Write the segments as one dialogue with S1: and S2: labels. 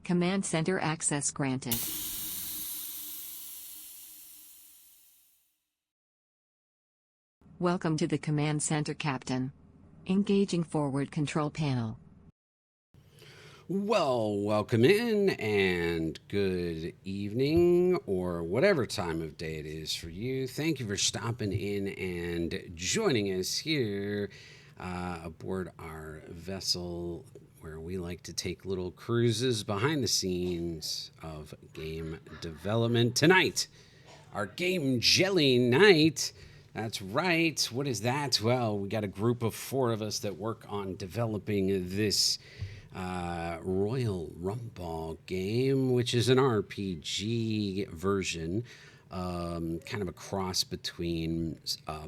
S1: Command Center access granted. Welcome to the Command Center, Captain. Engaging forward control panel.
S2: Well, welcome in and good evening or whatever time of day it is for you. Thank you for stopping in and joining us here aboard our vessel where we like to take little cruises behind the scenes of game development. Tonight, our game jelly night. That's right. What is that? Well, we got a group of 4 of us that work on developing this Royal Rumble game, which is an RPG version, kind of a cross between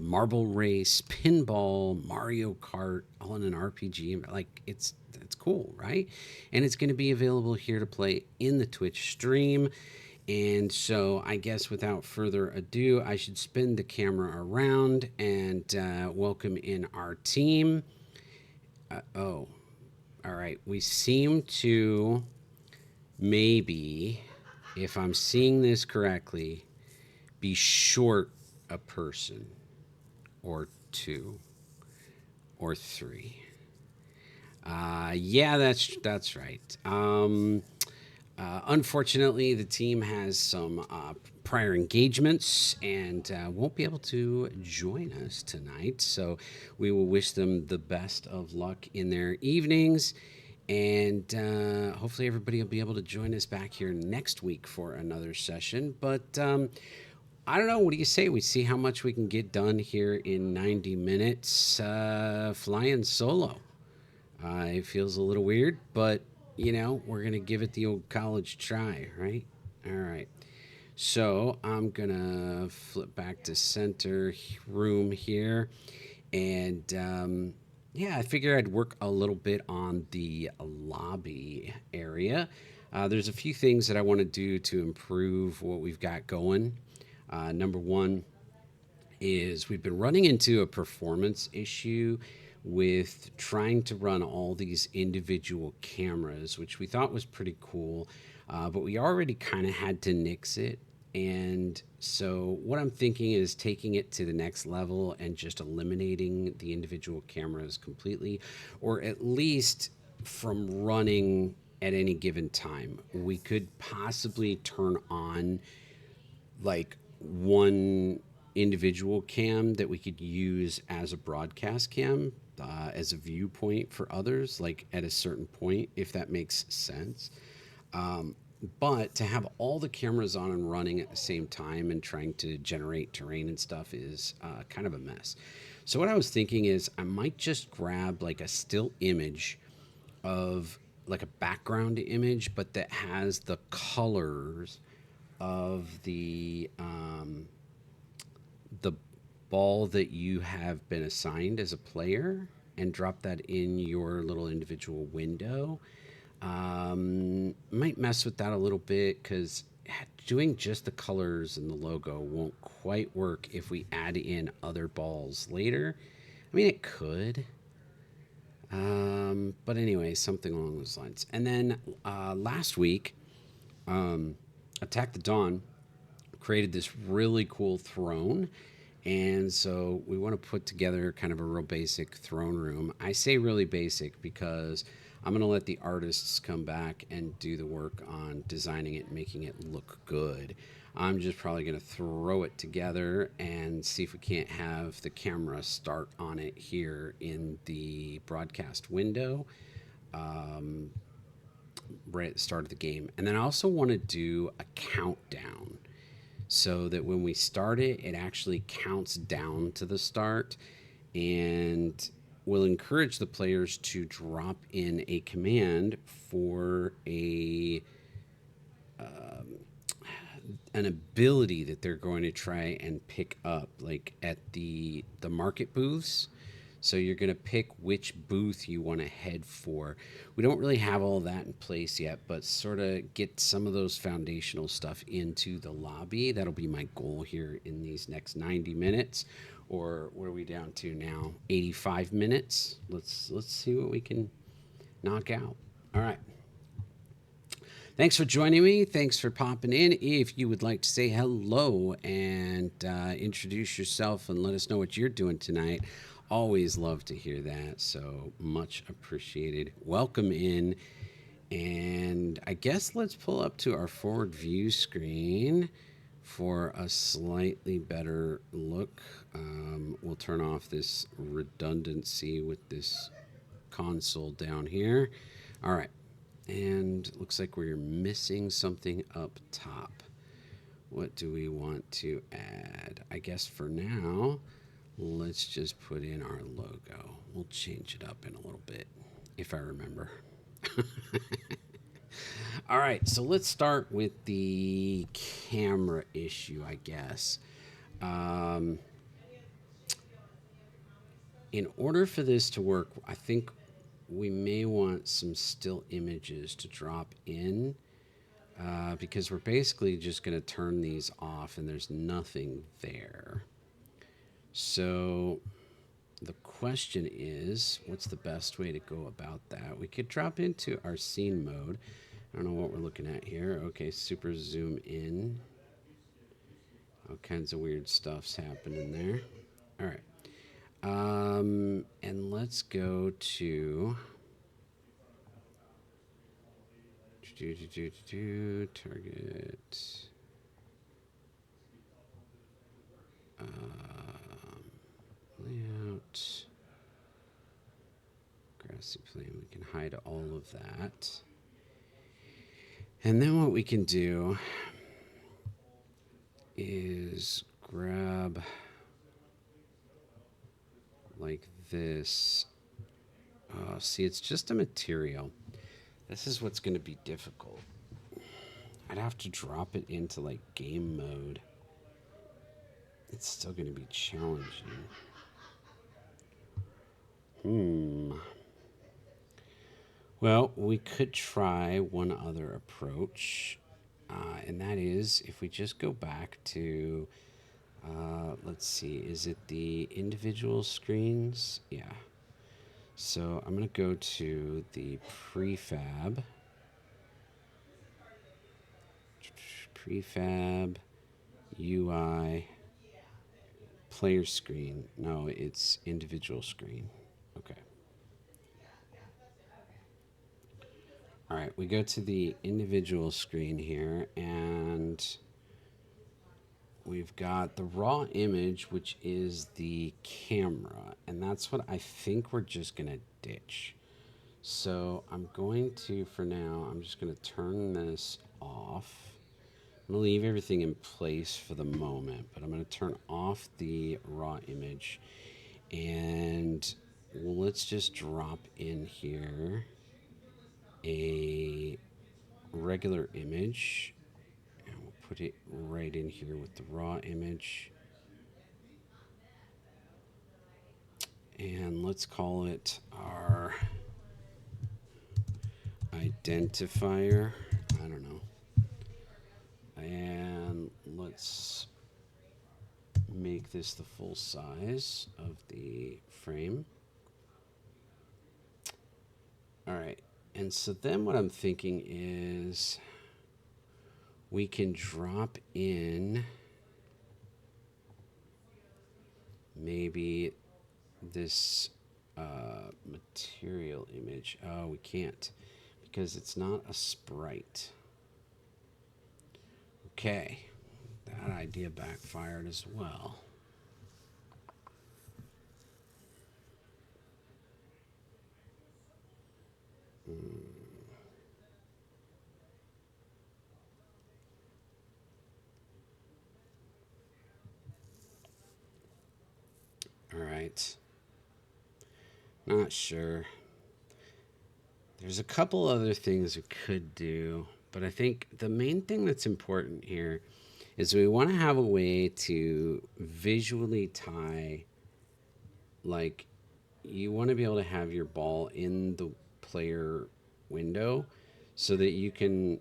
S2: Marble Race, Pinball, Mario Kart, all in an RPG. Like it's cool, right? And it's going to be available here to play in the Twitch stream. And so I guess without further ado, I should spin the camera around and welcome in our team. All right, we seem to maybe, if I'm seeing this correctly, be short a person or 2 or 3. Yeah, that's right. Unfortunately, the team has some prior engagements and won't be able to join us tonight. So we will wish them the best of luck in their evenings. And hopefully everybody will be able to join us back here next week for another session. But I don't know. What do you say? We see how much we can get done here in 90 minutes flying solo. It feels a little weird, but, we're going to give it the old college try, right? All right. So I'm going to flip back to center room here. And yeah, I figured I'd work a little bit on the lobby area. There's a few things that I want to do to improve what we've got going. Number one is we've been running into a performance issue with trying to run all these individual cameras, which we thought was pretty cool, but we already kind of had to nix it. And so what I'm thinking is taking it to the next level and just eliminating the individual cameras completely, or at least from running at any given time. We could possibly turn on like one individual cam that we could use as a broadcast cam, as a viewpoint for others, like at a certain point, if that makes sense. But to have all the cameras on and running at the same time and trying to generate terrain and stuff is kind of a mess. So what I was thinking is I might just grab like a still image of like a background image, but that has the colors of the ball that you have been assigned as a player and drop that in your little individual window. Might mess with that a little bit because doing just the colors and the logo won't quite work if we add in other balls later. I mean, it could. But anyway, something along those lines. And then last week, Attack the Dawn created this really cool throne. And so we want to put together kind of a real basic throne room. I say really basic because I'm going to let the artists come back and do the work on designing it and making it look good. I'm just probably going to throw it together and see if we can't have the camera start on it here in the broadcast window right at the start of the game. And then I also want to do a countdown so that when we start it, it actually counts down to the start and will encourage the players to drop in a command for an ability that they're going to try and pick up, like at the market booths. So you're going to pick which booth you want to head for. We don't really have all that in place yet, but sort of get some of those foundational stuff into the lobby. That'll be my goal here in these next 90 minutes. Or what are we down to now? 85 minutes. Let's see what we can knock out. All right. Thanks for joining me. Thanks for popping in. If you would like to say hello and introduce yourself and let us know what you're doing tonight, always love to hear that. So much appreciated. Welcome in. And I guess let's pull up to our forward view screen for a slightly better look. We'll turn off this redundancy with this console down here. All right. And looks like we're missing something up top. What do we want to add? I guess for now, let's just put in our logo. We'll change it up in a little bit, if I remember. All right, so let's start with the camera issue, I guess. In order for this to work, I think we may want some still images to drop in because we're basically just going to turn these off and there's nothing there. So the question is, what's the best way to go about that? We could drop into our scene mode. I don't know what we're looking at here. Okay, super zoom in. All kinds of weird stuff's happening there. All right. And let's go to target. Layout. Grassy plain. We can hide all of that. And then what we can do is grab like this. See, it's just a material. This is what's going to be difficult. I'd have to drop it into like game mode. It's still going to be challenging. Well, we could try one other approach, and that is if we just go back to, let's see, is it the individual screens? Yeah. So I'm going to go to the prefab, UI, player screen. No, it's individual screen. Okay. All right, we go to the individual screen here, and we've got the raw image, which is the camera, and that's what I think we're just going to ditch. So I'm going to, for now, I'm just going to turn this off. I'm going to leave everything in place for the moment, but I'm going to turn off the raw image, and let's just drop in here a regular image, and we'll put it right in here with the raw image. And let's call it our identifier. I don't know. And let's make this the full size of the frame. All right. And so then what I'm thinking is we can drop in maybe this material image. Oh, we can't because it's not a sprite. Okay, that idea backfired as well. All right. Not sure. There's a couple other things we could do, but I think the main thing that's important here is we want to have a way to visually tie, like, you want to be able to have your ball in the player window so that you can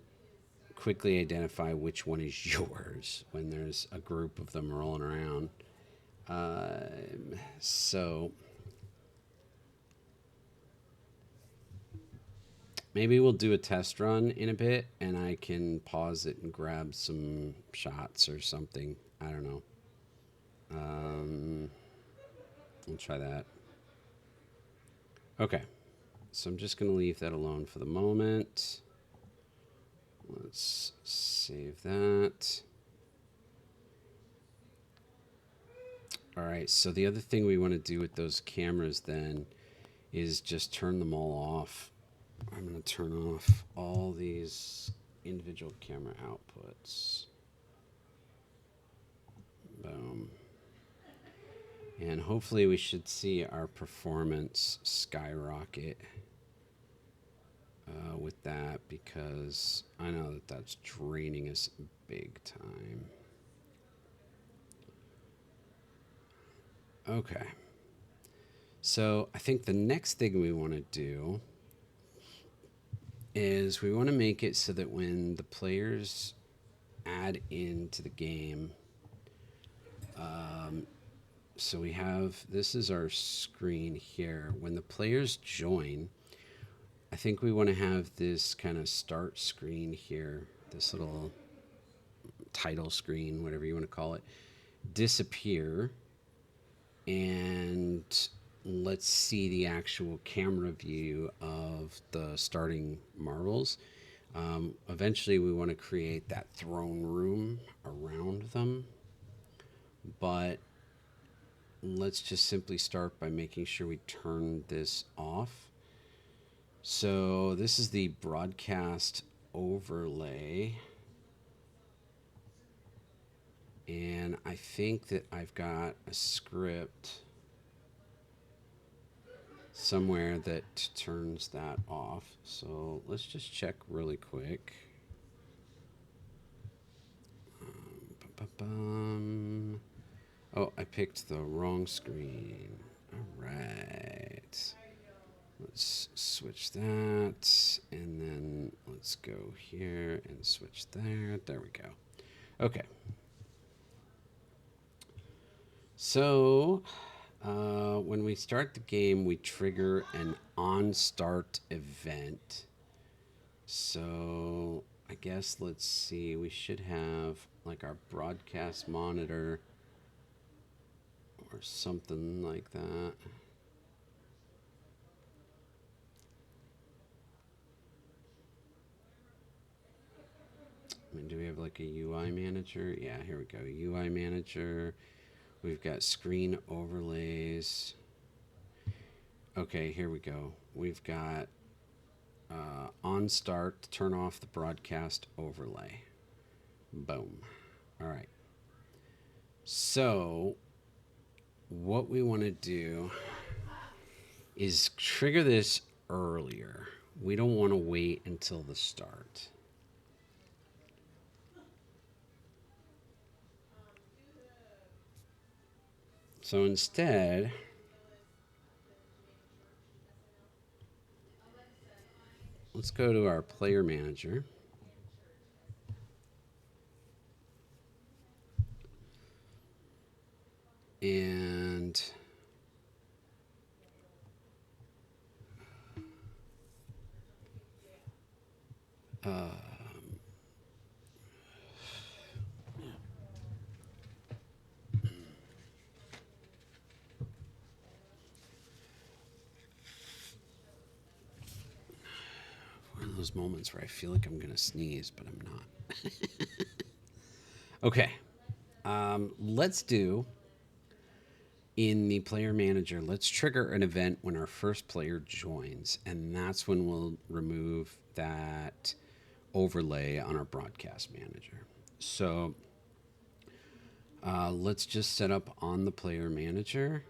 S2: quickly identify which one is yours when there's a group of them rolling around. So Maybe we'll do a test run in a bit and I can pause it and grab some shots or something. I don't know. We'll try that. Okay. So I'm just going to leave that alone for the moment. Let's save that. All right, so the other thing we want to do with those cameras then is just turn them all off. I'm going to turn off all these individual camera outputs. Boom. And hopefully we should see our performance skyrocket with that, because I know that that's draining us big time. Okay. So I think the next thing we want to do is we want to make it so that when the players add into the game, so we have, this is our screen here. When the players join, I think we want to have this kind of start screen here, this little title screen, whatever you want to call it, disappear. And let's see the actual camera view of the starting marbles. Eventually we want to create that throne room around them, but let's just simply start by making sure we turn this off. So this is the broadcast overlay. And I think that I've got a script somewhere that turns that off. So let's just check really quick. Oh, I picked the wrong screen. All right. Let's switch that, and then let's go here and switch there. There we go. Okay. So when we start the game, we trigger an on-start event. So I guess, let's see, we should have like our broadcast monitor or something like that. I mean, do we have like a UI manager? Yeah, here we go. UI manager. We've got screen overlays. Okay, here we go. We've got on start, turn off the broadcast overlay. Boom. All right. So what we want to do is trigger this earlier. We don't want to wait until the start. So instead, let's go to our player manager. And one of those moments where I feel like I'm going to sneeze, but I'm not. Okay. Let's do, in the player manager, let's trigger an event when our first player joins, and that's when we'll remove that overlay on our broadcast manager. So let's just set up on the player manager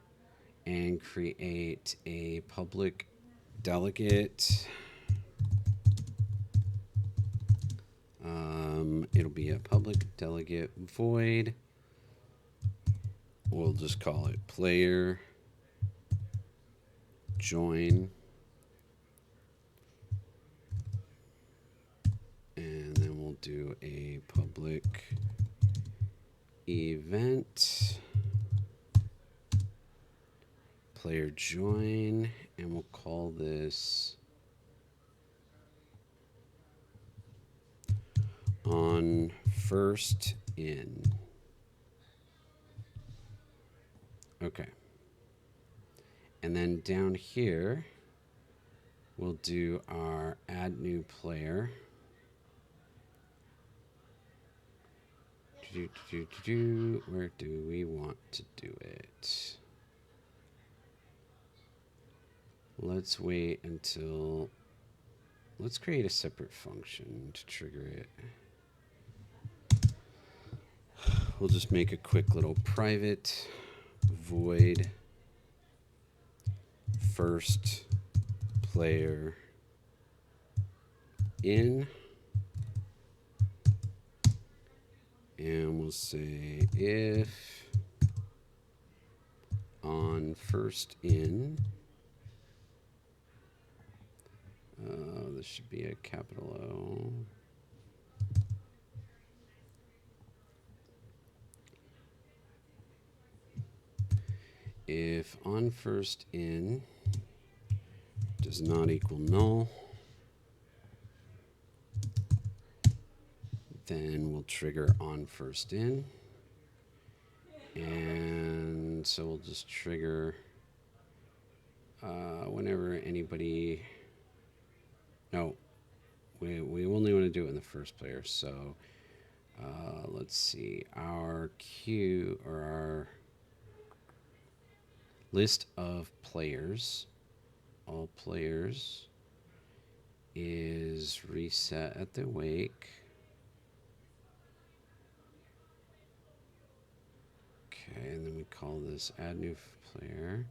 S2: and create a public delegate. It'll be a public delegate void. We'll just call it player join. And then we'll do a public event player join, and we'll call this On first in. Okay. And then down here, we'll do our add new player. Where do we want to do it? Let's wait until, let's create a separate function to trigger it. We'll just make a quick little private void first player in, and we'll say if on first in, this should be a capital O. If on first in does not equal null, then we'll trigger on first in. And so we'll just trigger whenever anybody, no, we only want to do it in the first player. So let's see, our queue or our list of players, all players, is reset at the wake. Okay, and then we call this add new player.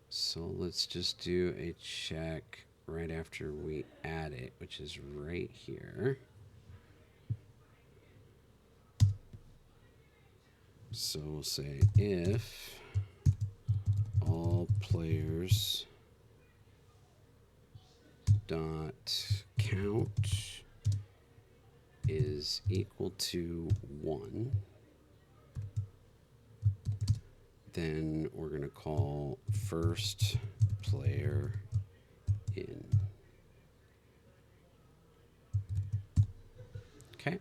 S2: So let's just do a check right after we add it, which is right here. So we'll say if all players dot count is equal to 1, then we're going to call first player in. Okay.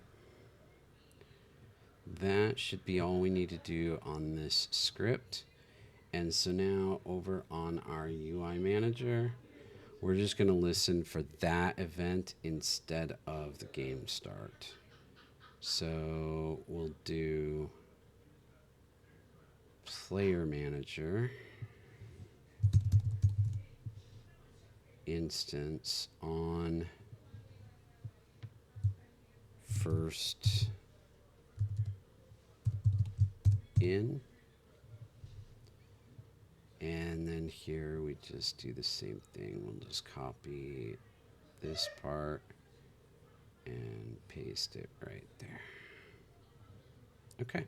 S2: That should be all we need to do on this script. And so now over on our UI manager, we're just going to listen for that event instead of the game start. So we'll do player manager instance on first in. And then here we just do the same thing. We'll just copy this part and paste it right there. Okay.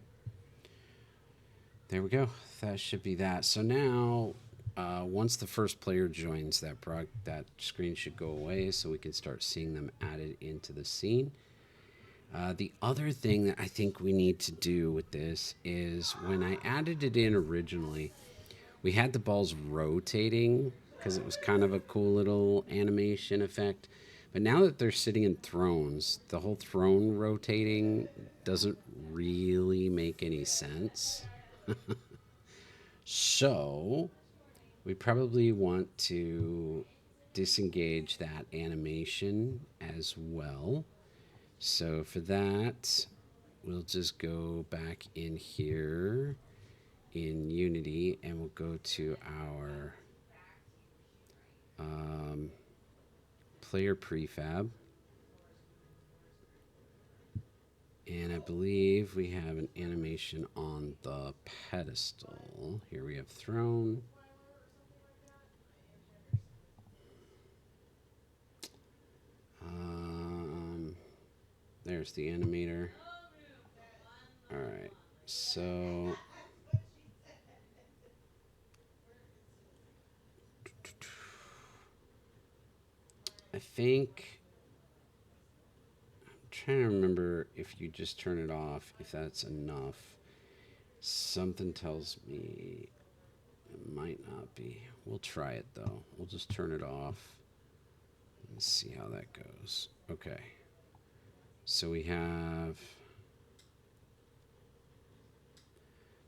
S2: There we go. That should be that. So now, once the first player joins, that screen should go away so we can start seeing them added into the scene. The other thing that I think we need to do with this is when I added it in originally, we had the balls rotating because it was kind of a cool little animation effect. But now that they're sitting in thrones, the whole throne rotating doesn't really make any sense. So we probably want to disengage that animation as well. So for that, we'll just go back in here in Unity and we'll go to our player prefab. And I believe we have an animation on the pedestal. Here we have throne. There's the animator. All right, so I think I'm trying to remember if you just turn it off, if that's enough. Something tells me It might not be. We'll try it though. We'll just turn it off and see how that goes. Okay. So we have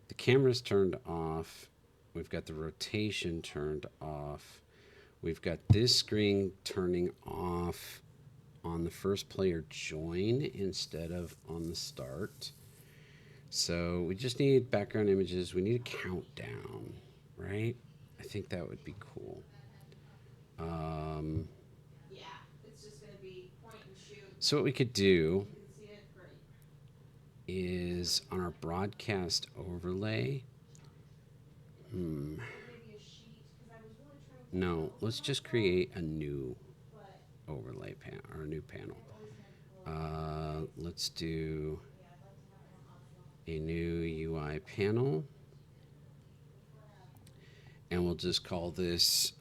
S2: the camera's turned off. We've got the rotation turned off. We've got this screen turning off on the first player join instead of on the start. So we just need background images. We need a countdown, right? I think that would be cool.
S3: Yeah, it's just going to be point and shoot.
S2: So what we could do
S3: You can see it, great.
S2: is on our broadcast overlay.
S3: Maybe a sheet, because I was really trying to.
S2: No, let's just create a new
S3: But
S2: overlay panel or a new panel.
S3: I've always had.
S2: Let's do
S3: Yeah, I'd like to have it on
S2: a new UI panel. And we'll just call this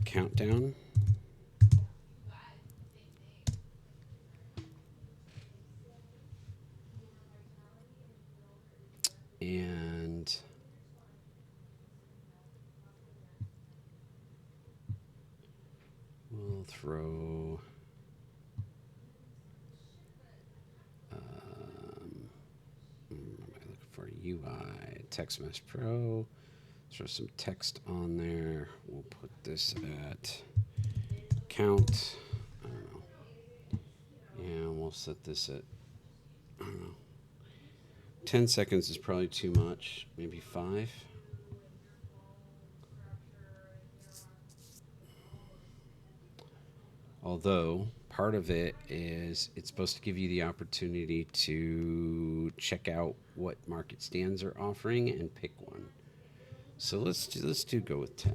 S2: countdown. And we'll throw what am I looking for? UI Text Mesh Pro. Throw some text on there. We'll put this at count. I don't know. And we'll set this at, I don't know. 10 seconds is probably too much. Maybe 5. Although part of it is it's supposed to give you the opportunity to check out what market stands are offering and pick one. So let's go with 10.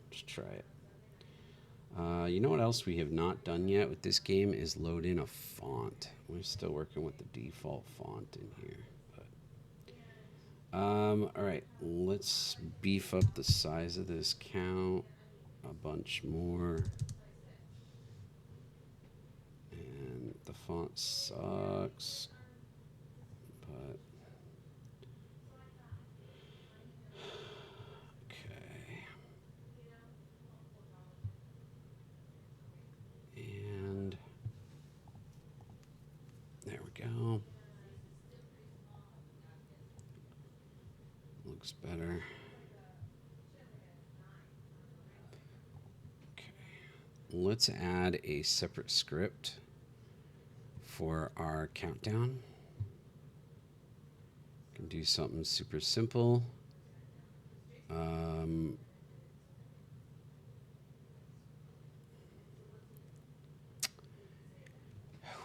S2: Let's try it. You know what else we have not done yet with this game is load in a font. We're still working with the default font in here. But, all right, let's beef up the size of this count a bunch more. And the font sucks, but okay. And there we go. Looks better. Let's add a separate script for our countdown. Can do something super simple.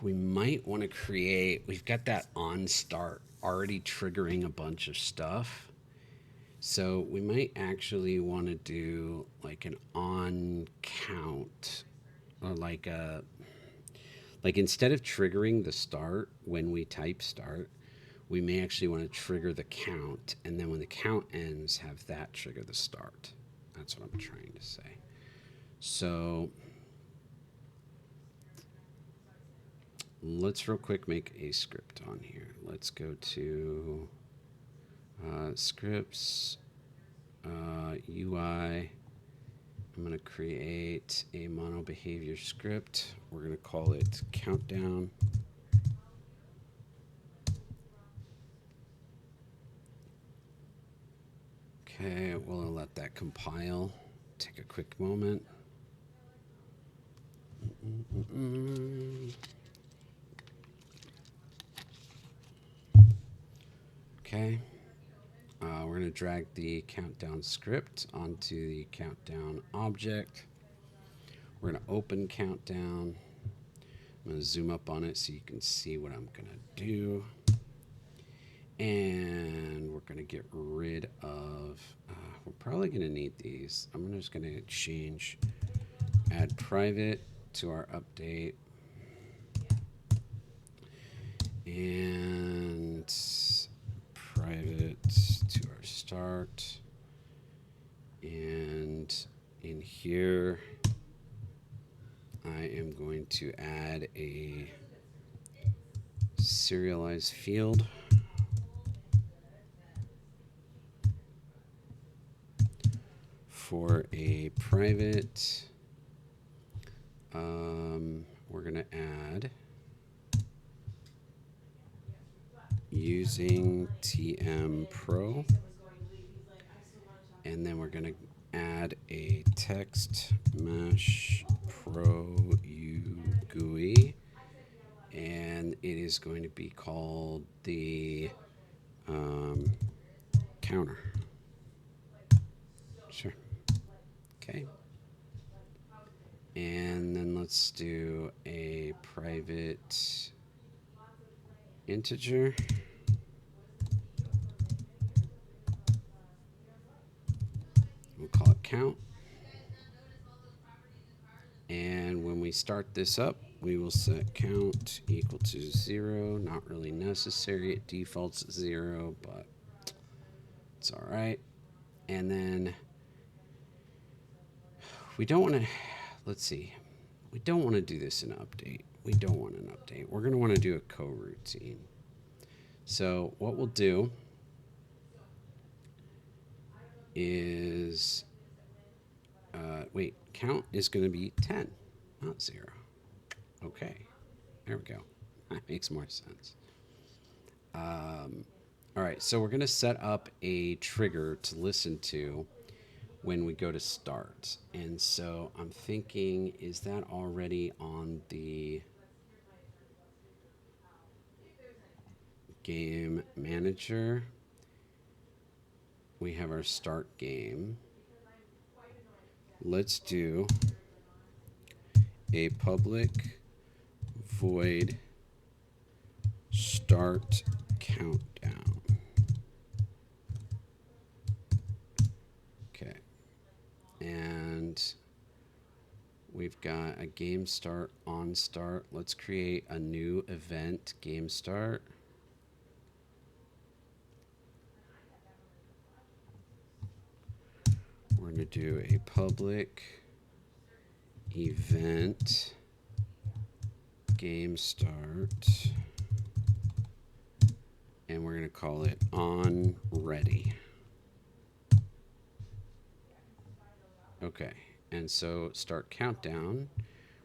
S2: We might want to create, we've got that on start already triggering a bunch of stuff. So we might actually want to do like an on count, or like instead of triggering the start when we type start, we may actually want to trigger the count, and then when the count ends, have that trigger the start. That's what I'm trying to say. So let's real quick make a script on here. Let's go to scripts, UI. I'm going to create a mono behavior script. We're going to call it countdown. Okay, we'll let that compile. Take a quick moment. Okay. We're going to drag the countdown script onto the countdown object. We're going to open countdown. I'm going to zoom up on it so you can see what I'm going to do. And we're going to get rid of, we're probably going to need these. I'm just going to change add private to our update. And private to our start. And in here, I am going to add a serialized field. for a private, we're going to add using TM Pro, and then we're going to add a text mesh pro U GUI, and it is going to be called the counter. Sure. Okay. And then let's do a private integer. We'll call it count. And when we start this up, we will set count equal to 0. Not really necessary. It defaults 0, but it's all right. And then we don't want to, let's see. We don't want to do this in update. We don't want an update. We're going to want to do a coroutine. So what we'll do is, count is going to be 10, not 0. Okay, there we go. That makes more sense. All right, so we're going to set up a trigger to listen to when we go to start. And so I'm thinking, is that already on the game manager? We have our start game. Let's do a public void start countdown. Okay. And we've got a game start on start. Let's create a new event, game start. We're going to do a public event game start, and we're going to call it on ready. Okay, and so start countdown,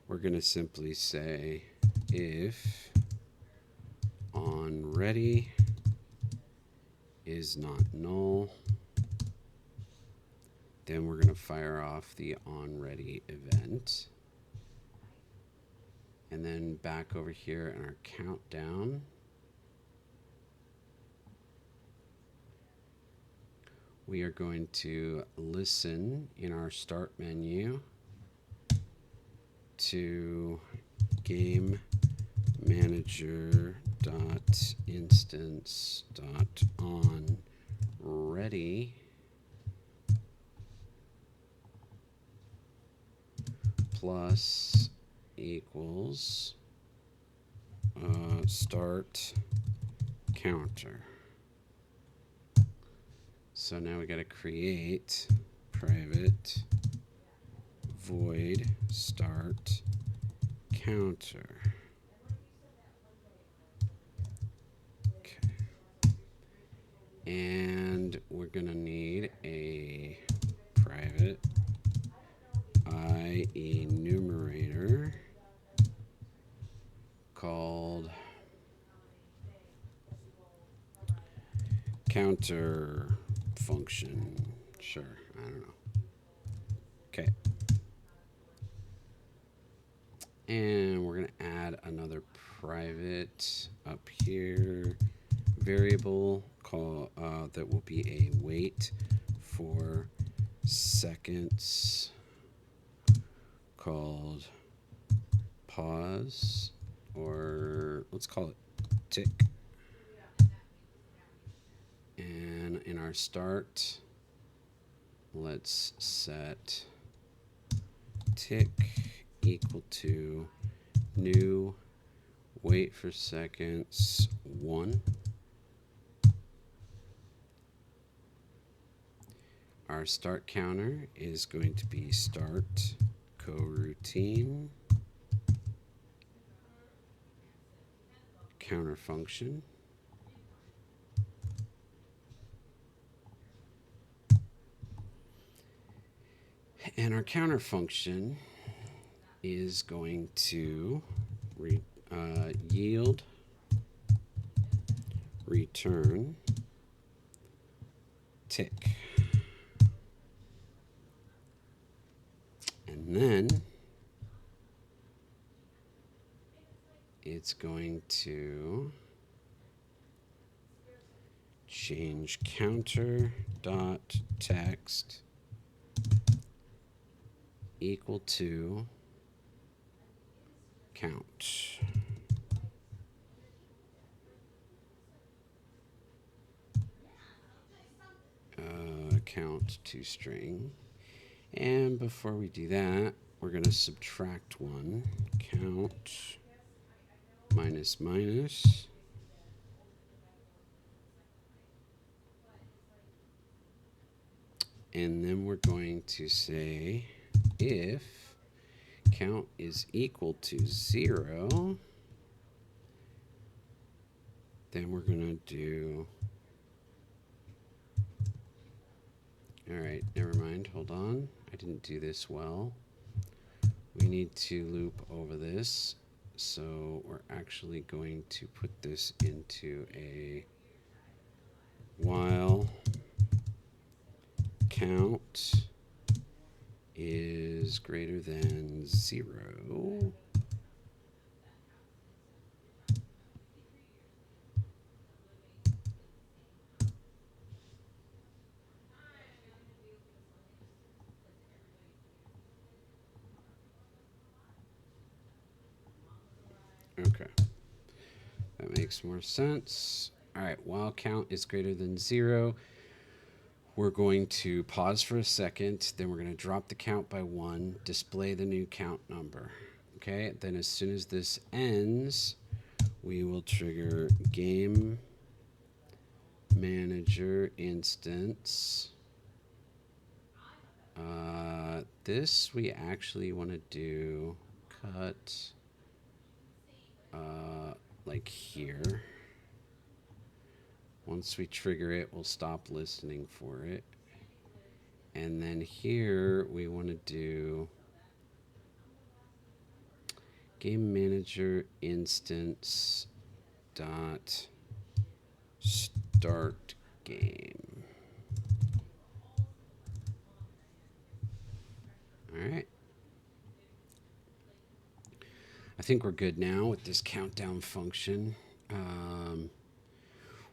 S2: we're going to simply say if on ready is not null, then we're going to fire off the onReady event. And then back over here in our countdown, we are going to listen in our start menu to game manager dot instance dot on ready plus equals start counter. So now we got to create private void start counter. Okay. And we're going to need a private enumerator called counter function. Sure, I don't know. Okay. And we're going to add another private up here variable call that will be a wait for seconds called pause, or let's call it tick. And in our start, let's set tick equal to new wait for seconds 1. Our start counter is going to be start coroutine counter function. our counter function is going to yield return tick. And then it's going to change counter dot text equal to count. Count to string. And before we do that, we're going to subtract one. Count minus minus. And then we're going to say if count is equal to 0, then we're going to do... All right, never mind. Hold on. I didn't do this well. We need to loop over this. So we're actually going to put this into a while count is greater than 0. Okay, that makes more sense. All right, while count is greater than 0, we're going to pause for a second, then we're going to drop the count by 1, display the new count number. Okay, then as soon as this ends, we will trigger game manager instance. This we actually want to do cut like here. Once we trigger it, we'll stop listening for it. And then here we want to do game manager instance dot start game. All right. I think we're good now with this countdown function.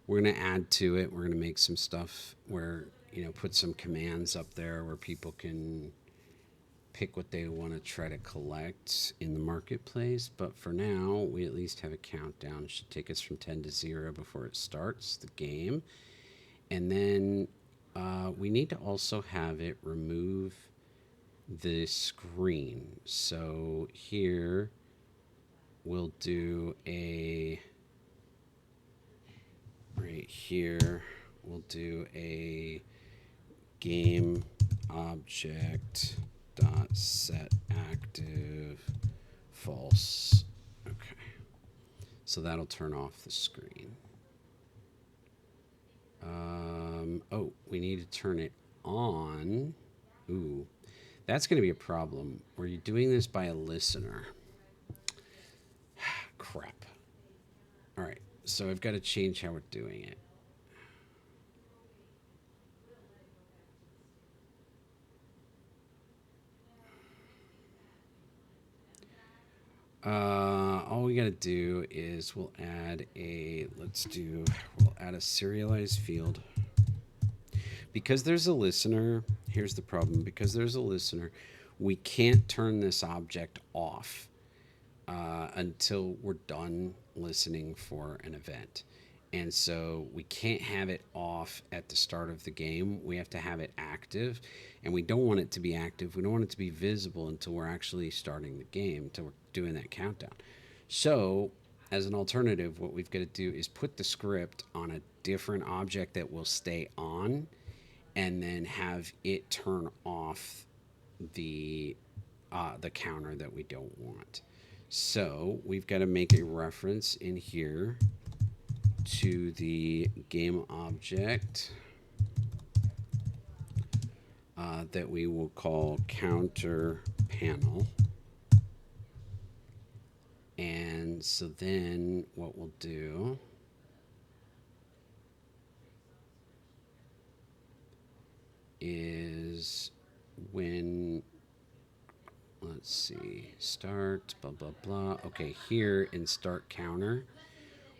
S2: We're going to add to it. We're going to make some stuff where, put some commands up there where people can pick what they want to try to collect in the marketplace. But for now, we at least have a countdown. It should take us from 10 to 0 before it starts the game. And then we need to also have it remove the screen. So here we'll do right here, we'll do a game object dot set active false. Okay, so that'll turn off the screen. Oh, we need to turn it on. Ooh, that's going to be a problem. Were you doing this by a listener? Crap. All right, so I've got to change how we're doing it. All we got to do is we'll add a serialized field. Because there's a listener, here's the problem. Because there's a listener, we can't turn this object off until we're done listening for an event. And so we can't have it off at the start of the game. We have to have it active, and we don't want it to be active. We don't want it to be visible until we're actually starting the game, until we're doing that countdown. So as an alternative, what we've got to do is put the script on a different object that will stay on, and then have it turn off the counter that we don't want. So we've got to make a reference in here to the game object that we will call counter panel. And so then what we'll do is when, let's see, start, blah, blah, blah. Okay, here in start counter,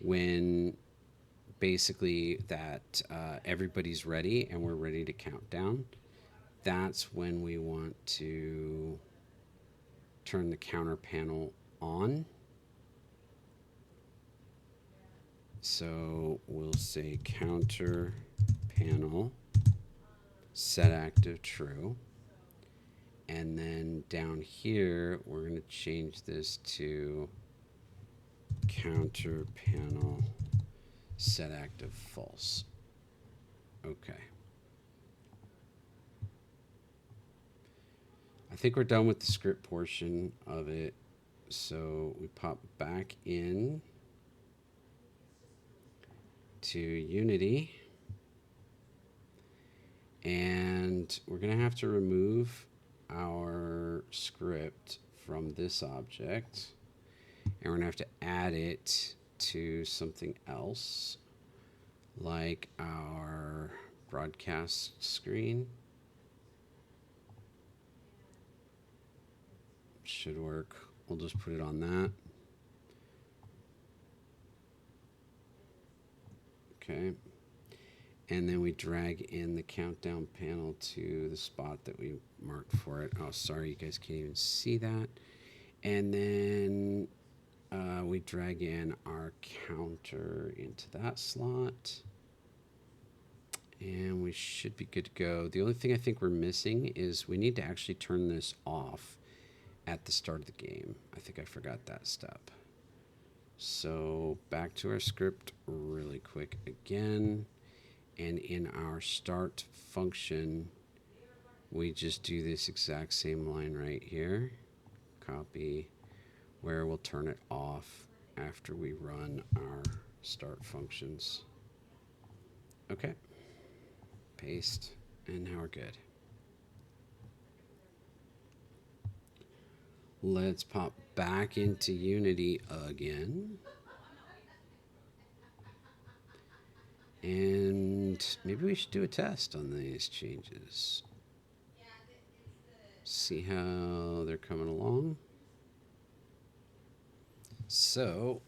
S2: when basically that everybody's ready and we're ready to count down, that's when we want to turn the counter panel on. So we'll say counter panel set active true. And then down here, we're going to change this to counter panel set active false. Okay. I think we're done with the script portion of it. So we pop back in to Unity, and we're going to have to remove our script from this object, and we're going to have to add it to something else like our broadcast screen. Should work. We'll just put it on that. Okay. And then we drag in the countdown panel to the spot that we marked for it. Oh, sorry, you guys can't even see that. And then we drag in our counter into that slot. And we should be good to go. The only thing I think we're missing is we need to actually turn this off at the start of the game. I think I forgot that step. So back to our script really quick again. And in our start function, we just do this exact same line right here. Copy, where we'll turn it off after we run our start functions. Okay. Paste, and now we're good. Let's pop back into Unity again. And maybe we should do a test on these changes. See how they're coming along. So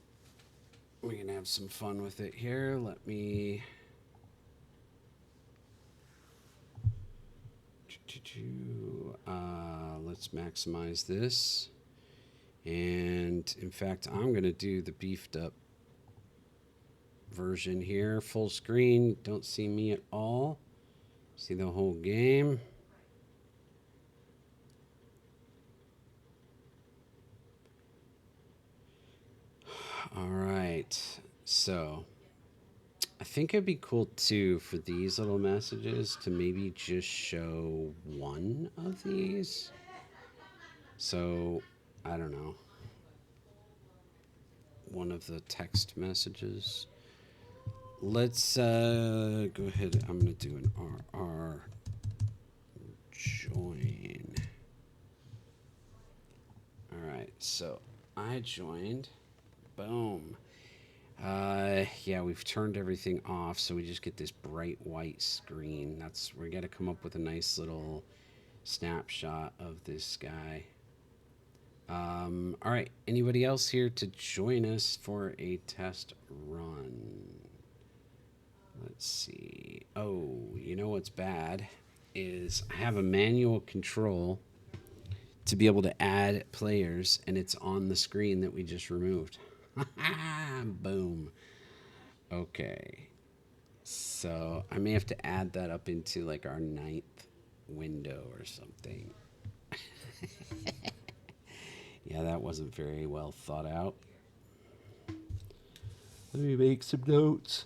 S2: we're going to have some fun with it here. Let me... let's maximize this. And in fact, I'm going to do the beefed up version here. Full screen. Don't see me at all. See the whole game. All right. So I think it'd be cool too for these little messages to maybe just show one of these. So I don't know. One of the text messages. Let's go ahead. I'm going to do an RR join. All right. So I joined. Boom. Yeah, we've turned everything off, so we just get this bright white screen. We got to come up with a nice little snapshot of this guy. All right, anybody else here to join us for a test run? Let's see. Oh, you know what's bad is I have a manual control to be able to add players, and it's on the screen that we just removed. Boom. Okay. So I may have to add that up into like our 9th window or something. Yeah, that wasn't very well thought out. Let me make some notes.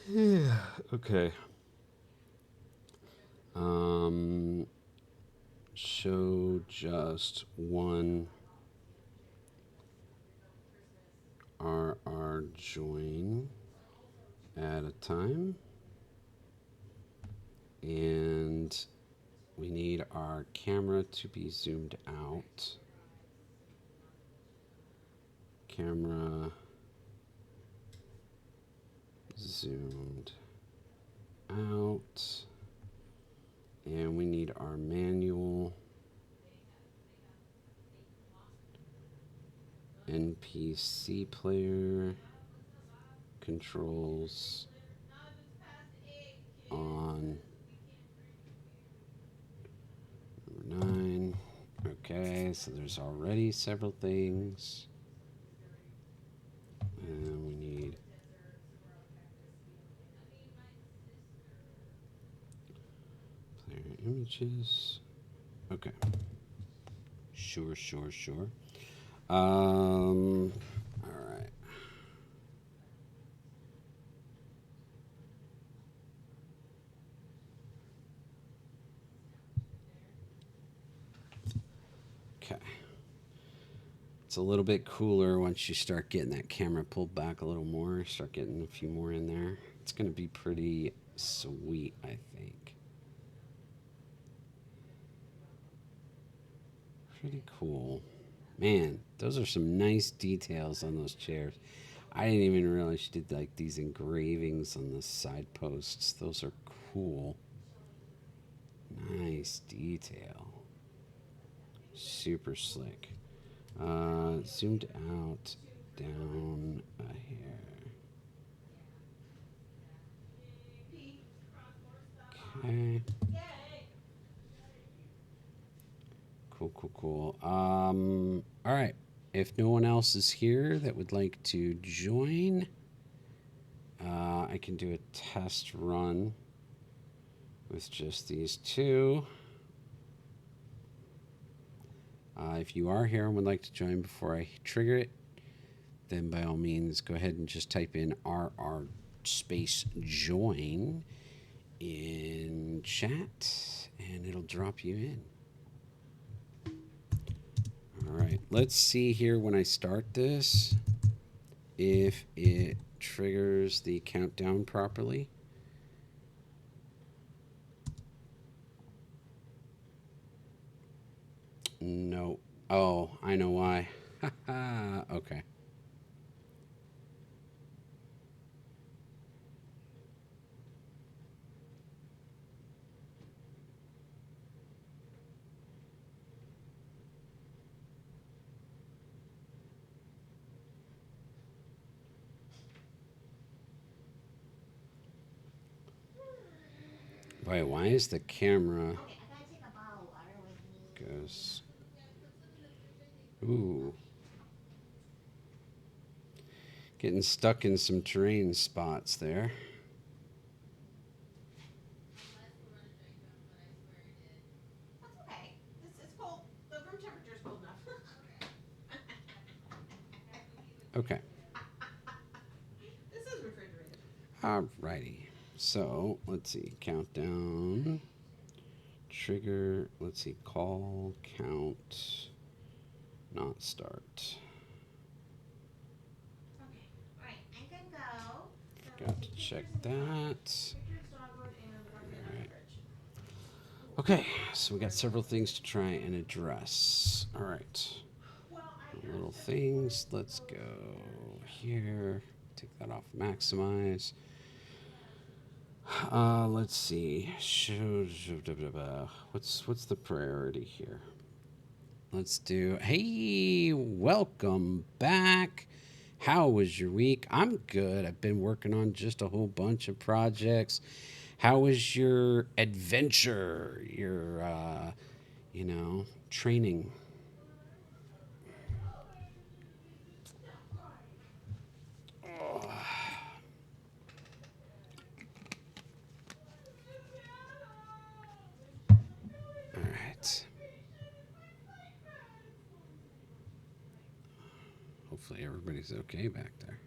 S2: Yeah. Okay. Show just one RR join at a time. And We need our camera to be zoomed out. Camera zoomed out. And we need our manual NPC player controls on. Number 9. Okay, so there's already several things. And we need player images. Okay. Sure. All right. Okay. It's a little bit cooler once you start getting that camera pulled back a little more, start getting a few more in there. It's going to be pretty sweet, I think. Pretty cool. Man, those are some nice details on those chairs. I didn't even realize she did like these engravings on the side posts. Those are cool. Nice detail. Super slick. Zoomed out down a hair. Okay. Cool. All right. If no one else is here that would like to join, I can do a test run with just these two. If you are here and would like to join before I trigger it, then by all means go ahead and just type in RR space join in chat and it'll drop you in. All right, let's see here when I start this if it triggers the countdown properly. No. Oh, I know why. Okay. Wait, why is the camera goes? Ooh. Getting stuck in some terrain spots there.
S3: That's okay. It's cold. The room temperature is cold enough.
S2: Okay.
S3: This is refrigerated.
S2: Alrighty. So let's see. Countdown. Trigger. Let's see. Call. Count. Not start.
S3: Okay. All right. I can go.
S2: Forgot to check that.
S3: Pictures, dogwood, and watermelon in the fridge.
S2: Okay, so we got several things to try and address. All right.
S3: Well,
S2: Little things. Let's go here. Take that off. Maximize. Let's see. What's the priority here? Let's do. Hey, welcome back. How was your week? I'm good. I've been working on just a whole bunch of projects. How was your adventure? Your, training? All right. Hopefully everybody's okay back there.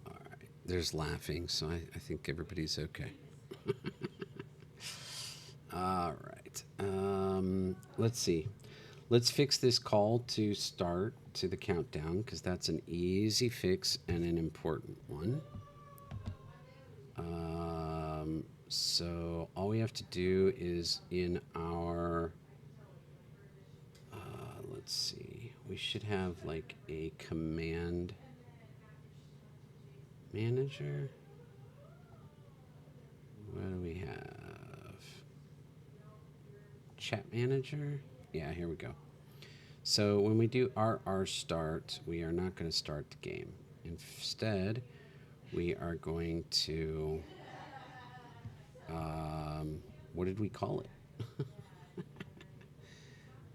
S2: All right. There's laughing, so I think everybody's okay. All right. Let's see. Let's fix this call to start to the countdown because that's an easy fix and an important one. So all we have to do is in our, let's see, we should have like a command manager. What do we have? Chat manager? Yeah, here we go. So when we do RR start, we are not going to start the game. Instead, we are going to, what did we call it?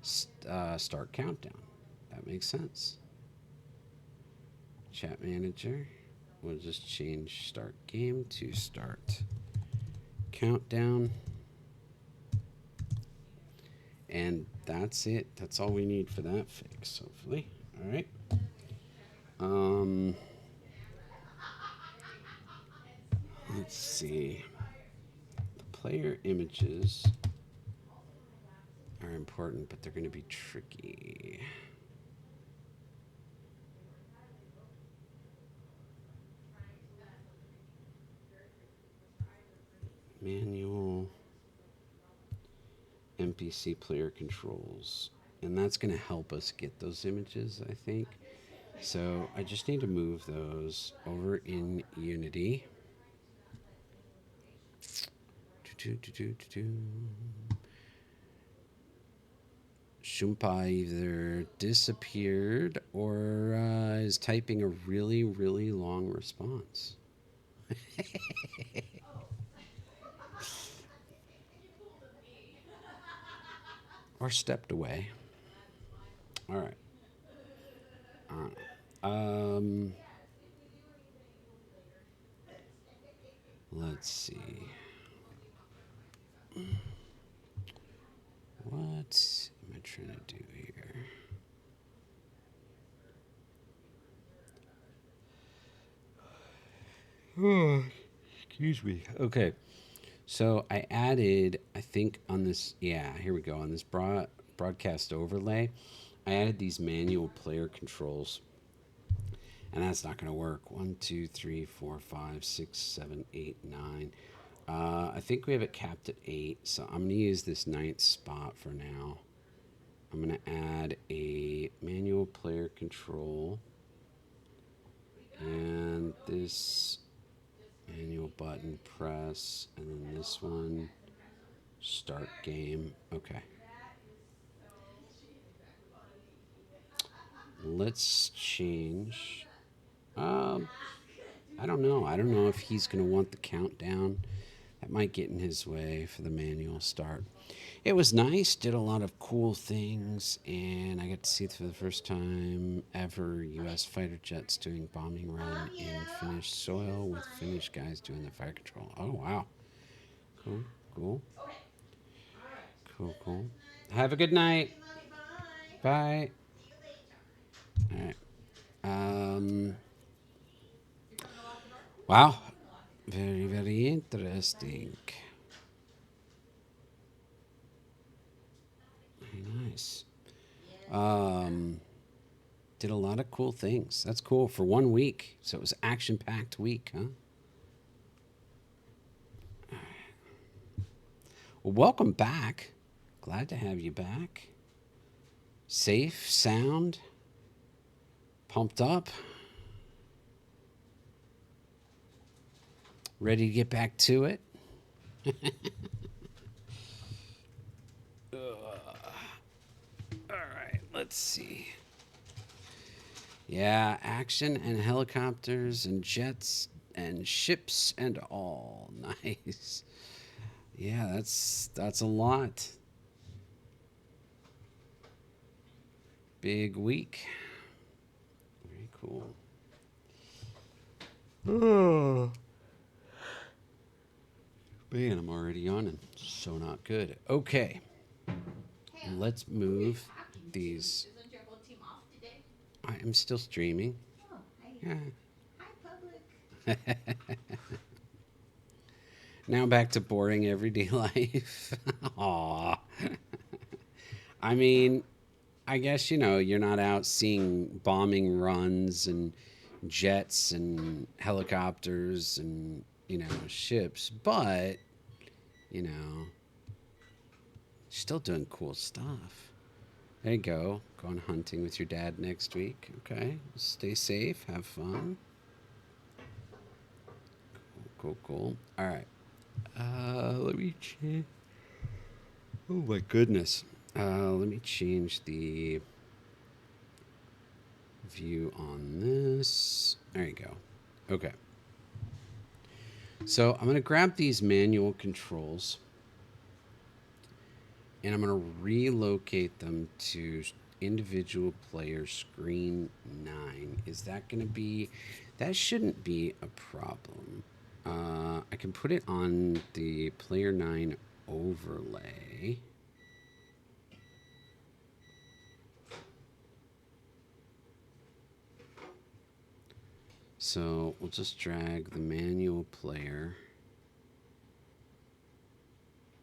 S2: Start countdown. That makes sense. Chat manager. We'll just change start game to start countdown. And that's it. That's all we need for that fix, hopefully. All right. Let's see. The player images are important, but they're going to be tricky. Manual NPC player controls. And that's going to help us get those images, I think. So I just need to move those over in Unity. Shumpa either disappeared or is typing a really, really long response. Or stepped away. All right. Let's see. What am I trying to do here? Oh, excuse me. Okay. So I added, I think on this, yeah, here we go. On this broadcast overlay, I added these manual player controls. And that's not going to work. 1, 2, 3, 4, 5, 6, 7, 8, 9. I think we have it capped at 8. So I'm going to use this 9th spot for now. I'm going to add a manual player control. And this manual button press. And then this one, start game. Okay. Let's change. I don't know. I don't know if he's going to want the countdown. That might get in his way for the manual start. It was nice. Did a lot of cool things. And I got to see it for the first time ever U.S. fighter jets doing bombing run in Finnish soil with Finnish guys doing the fire control. Oh, wow. Cool, cool. Cool, cool. Have a good night. Bye. All right. Wow. Very, very interesting. Very nice. Did a lot of cool things. That's cool for 1 week. So it was action-packed week, huh? Well, welcome back. Glad to have you back. Safe, sound, pumped up. Ready to get back to it? All right, let's see. Yeah, action and helicopters and jets and ships and all. Nice. Yeah, that's a lot. Big week. Very cool. Oh. Man, I'm already yawning. So not good. Okay. Let's move these.
S3: Isn't your whole team off today?
S2: I am still streaming.
S3: Oh, hi.
S2: Yeah.
S3: Hi, public.
S2: Now back to boring everyday life. Aw. I mean, I guess, you're not out seeing bombing runs and jets and helicopters and, ships, but you know, still doing cool stuff. There you go. Going hunting with your dad next week. Okay. Stay safe. Have fun. Cool, cool. All right. Let me change. Oh my goodness. Let me change the view on this. There you go. Okay. So I'm going to grab these manual controls and I'm going to relocate them to individual player screen 9. Is that going to be, that shouldn't be a problem. I can put it on the player 9 overlay. So we'll just drag the manual player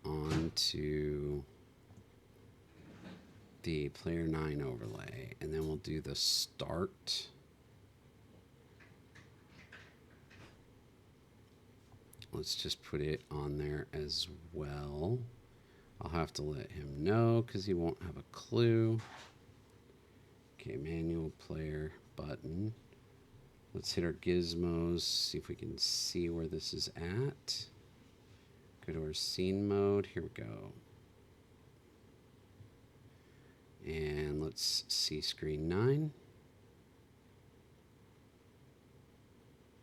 S2: onto the player 9 overlay, and then we'll do the start. Let's just put it on there as well. I'll have to let him know because he won't have a clue. Okay, manual player button. Let's hit our gizmos, see if we can see where this is at. Go to our scene mode. Here we go. And let's see screen 9.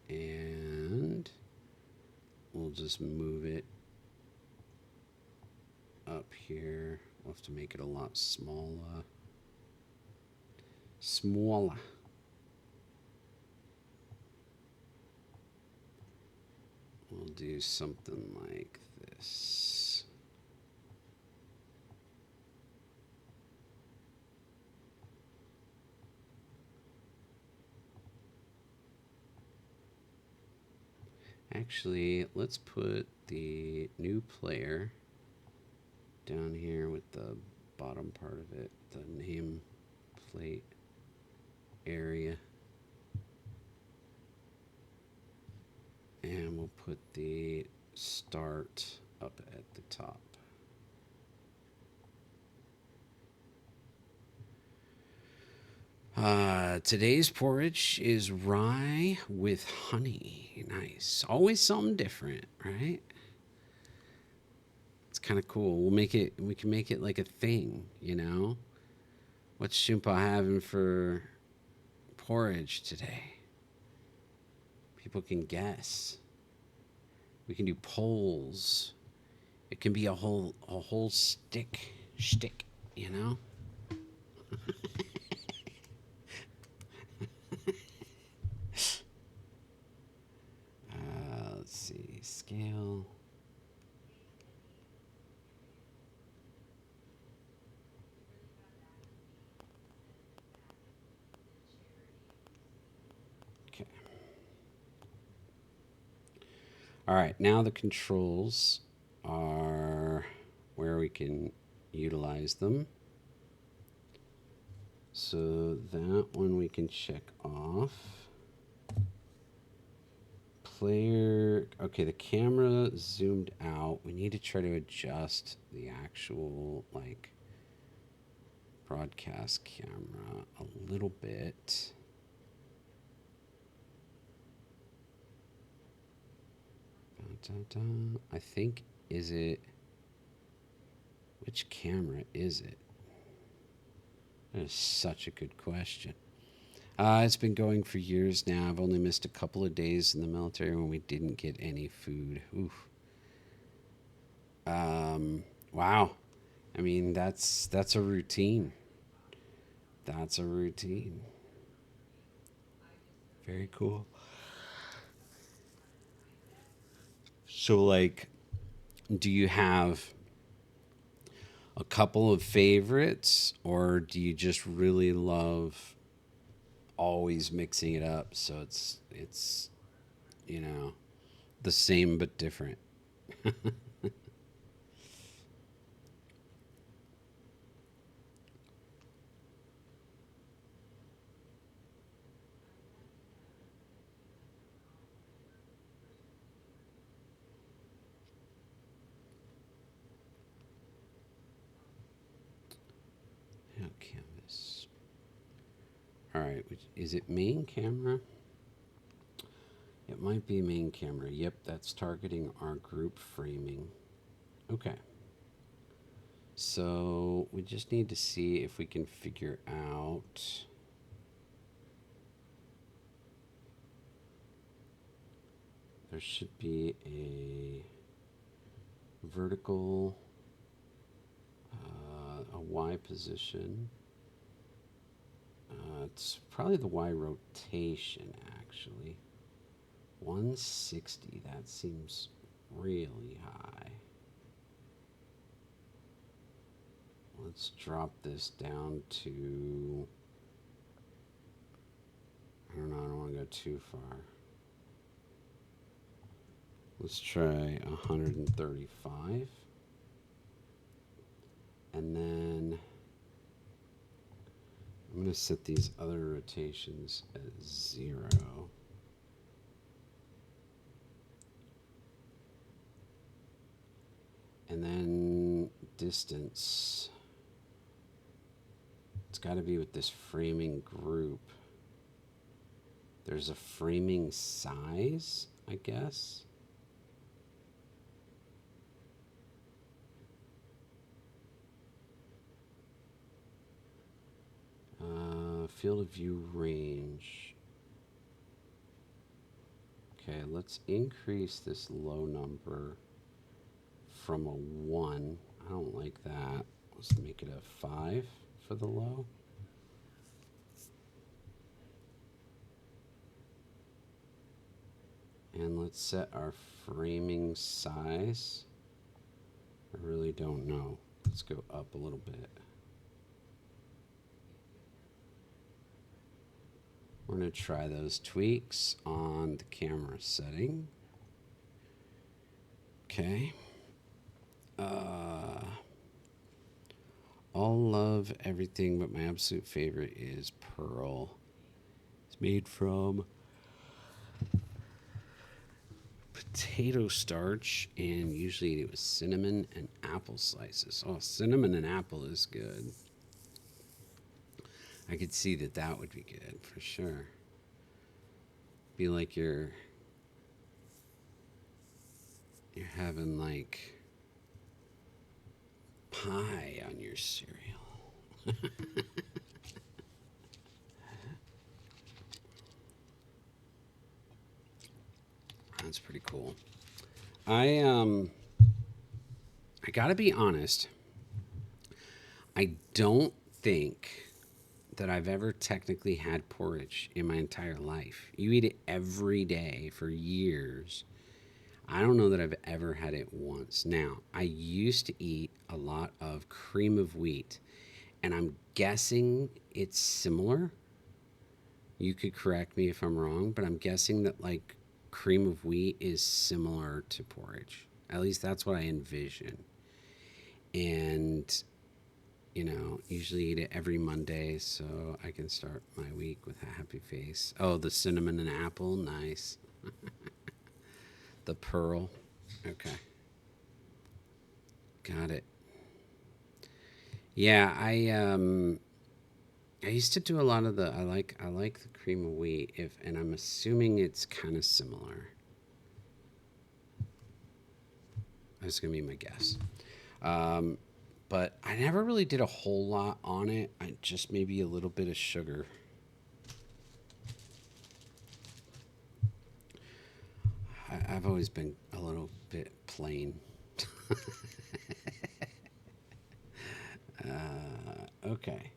S2: And we'll just move it up here. We'll have to make it a lot smaller. Smaller. We'll do something like this. Actually, let's put the new player down here with the bottom part of it, the name plate area. And we'll put the start up at the top. Today's porridge is rye with honey. Nice. Always something different, right? It's kind of cool. We can make it like a thing, you know? What's Shumpa having for porridge today? People can guess. We can do polls. It can be a whole shtick, you know? Let's see, scale. Okay. All right, now the controls are where we can utilize them. So that one we can check off. Player, okay, the camera zoomed out. We need to try to adjust the actual like broadcast camera a little bit. I think, is it, which camera is it? That is such a good question. It's been going for years now. I've only missed a couple of days in the military when we didn't get any food. Oof. Wow. I mean, that's a routine. That's a routine. Very cool. So, like, do you have a couple of favorites, or do you just really love always mixing it up so it's you know, the same but different? All right, is it main camera? It might be main camera. Yep, that's targeting our group framing. Okay. So we just need to see if we can figure out there should be a vertical, a Y position. It's probably the Y rotation, actually. 160, that seems really high. Let's drop this down to, I don't know, I don't want to go too far. Let's try 135. And then I'm going to set these other rotations at 0. And then distance. It's got to be with this framing group. There's a framing size, I guess. Field of view range. Okay, let's increase this low number from a 1. I don't like that. Let's make it a 5 for the low. And let's set our framing size. I really don't know. Let's go up a little bit. We're going to try those tweaks on the camera setting. Okay. All love everything, but my absolute favorite is Pearl. It's made from potato starch, and usually it was cinnamon and apple slices. Oh, cinnamon and apple is good. I could see that that would be good for sure. Be like you're having like pie on your cereal. That's pretty cool. I gotta be honest. I don't think that I've ever technically had porridge in my entire life. You eat it every day for years. I don't know that I've ever had it once. Now, I used to eat a lot of cream of wheat, and I'm guessing it's similar. You could correct me if I'm wrong, but I'm guessing that like cream of wheat is similar to porridge. At least that's what I envision. And you know, usually eat it every Monday so I can start my week with a happy face. Oh, the cinnamon and apple, nice. The Pearl, okay. Got it. Yeah, I used to do a lot of the I like the cream of wheat and I'm assuming it's kind of similar. That's gonna be my guess. But I never really did a whole lot on it. I just maybe a little bit of sugar. I've always been a little bit plain. Okay.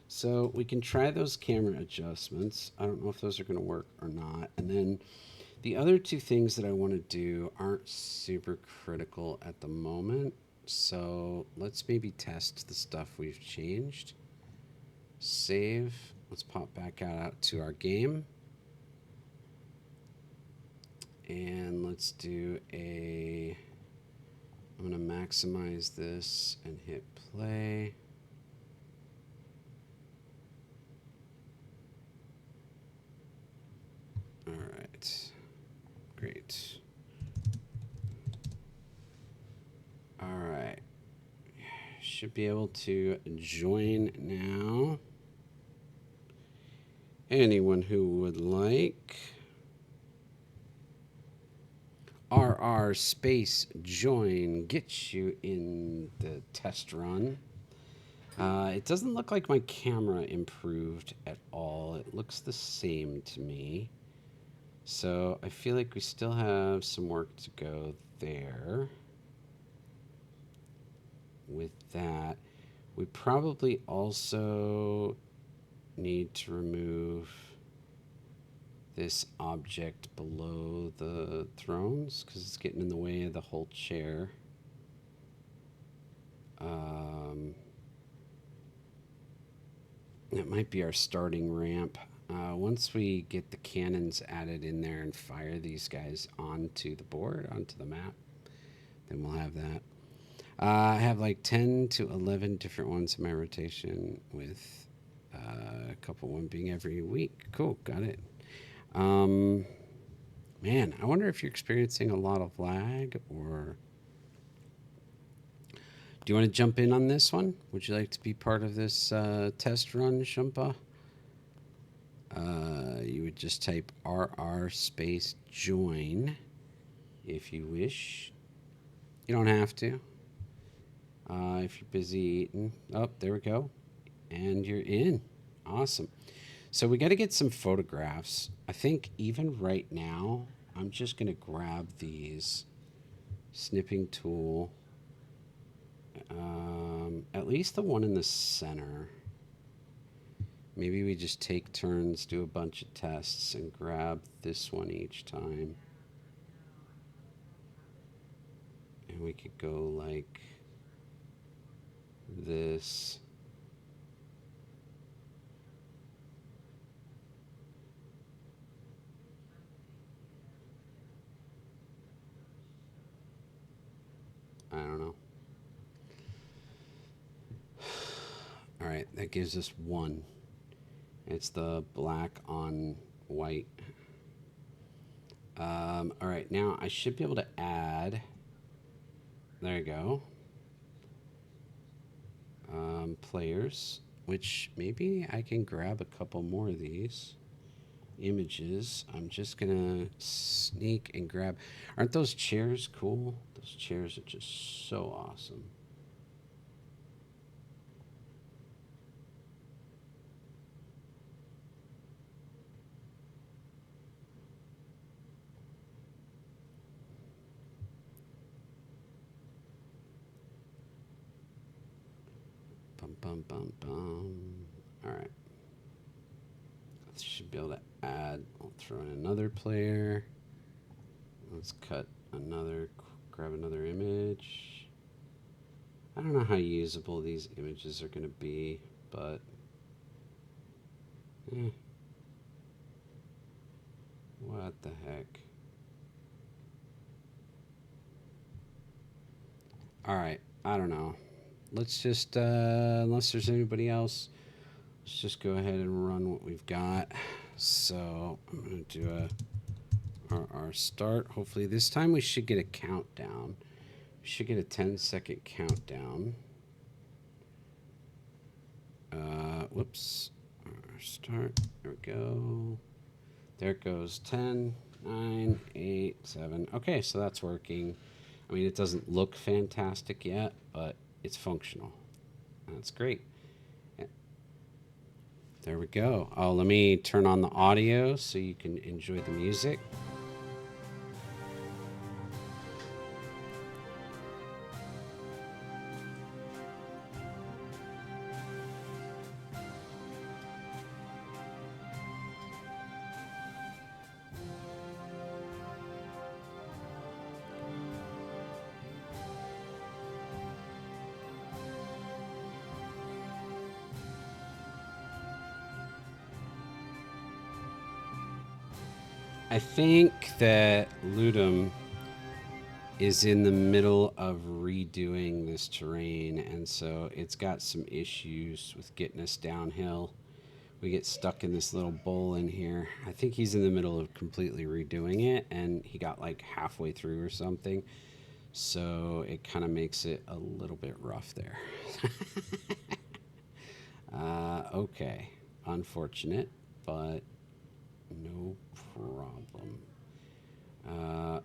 S2: So we can try those camera adjustments. I don't know if those are going to work or not. And then the other two things that I want to do aren't super critical at the moment. So let's maybe test the stuff we've changed. Save. Let's pop back out to our game. And let's do a... I'm going to maximize this and hit play. All right. Great. All right. should be able to join now. Anyone who would like. RR space join gets you in the test run. It doesn't look like my camera improved at all. It looks the same to me. So I feel like we still have some work to go there. With that, we probably also need to remove this object below the thrones because it's getting in the way of the whole chair. That might be our starting ramp. Once we get the cannons added in there and fire these guys onto the board, onto the map, then we'll have that. I have like 10 to 11 different ones in my rotation with a couple, one being every week. Cool, got it. Man, I wonder if you're experiencing a lot of lag, or do you want to jump in on this one? Would you like to be part of this test run, Shumpa? You would just type RR space join if you wish. You don't have to. If you're busy eating. Oh, there we go. And you're in. Awesome. So we got to get some photographs. I think even right now, I'm just going to grab these snipping tool. At least the one in the center. Maybe we just take turns, do a bunch of tests, and grab this one each time. And we could go like this. I don't know. All right, that gives us one. It's the black on white. All right, now I should be able to add. There you go. Players, which maybe I can grab a couple more of these images. I'm just gonna sneak and grab. Aren't those chairs cool? Those chairs are just so awesome. Bum, bum, bum, bum. All right. Should be able to add. I'll throw in another player. Let's cut another, grab another image. I don't know how usable these images are going to be, but what the heck. All right, I don't know. Let's just, unless there's anybody else, let's just go ahead and run what we've got. So I'm going to do our start. Hopefully this time we should get a countdown. We should get a 10-second countdown. Whoops. Our start. There we go. There it goes. 10, 9, 8, 7. Okay, so that's working. I mean, it doesn't look fantastic yet, but it's functional. That's great. There we go. Oh, let me turn on the audio so you can enjoy the music. I think that Ludum is in the middle of redoing this terrain, and so it's got some issues with getting us downhill. We get stuck in this little bowl in here. I think he's in the middle of completely redoing it, and he got like halfway through or something. So it kind of makes it a little bit rough there. Okay, unfortunate, but no problem.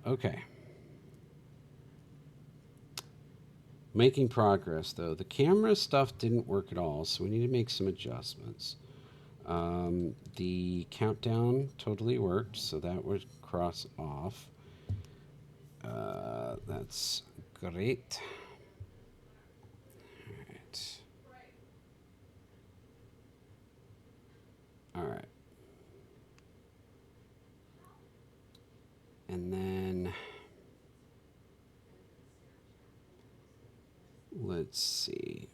S2: Okay. Making progress though. The camera stuff didn't work at all, so we need to make some adjustments. The countdown totally worked, so that would cross off. That's great. All right. All right. And then let's see.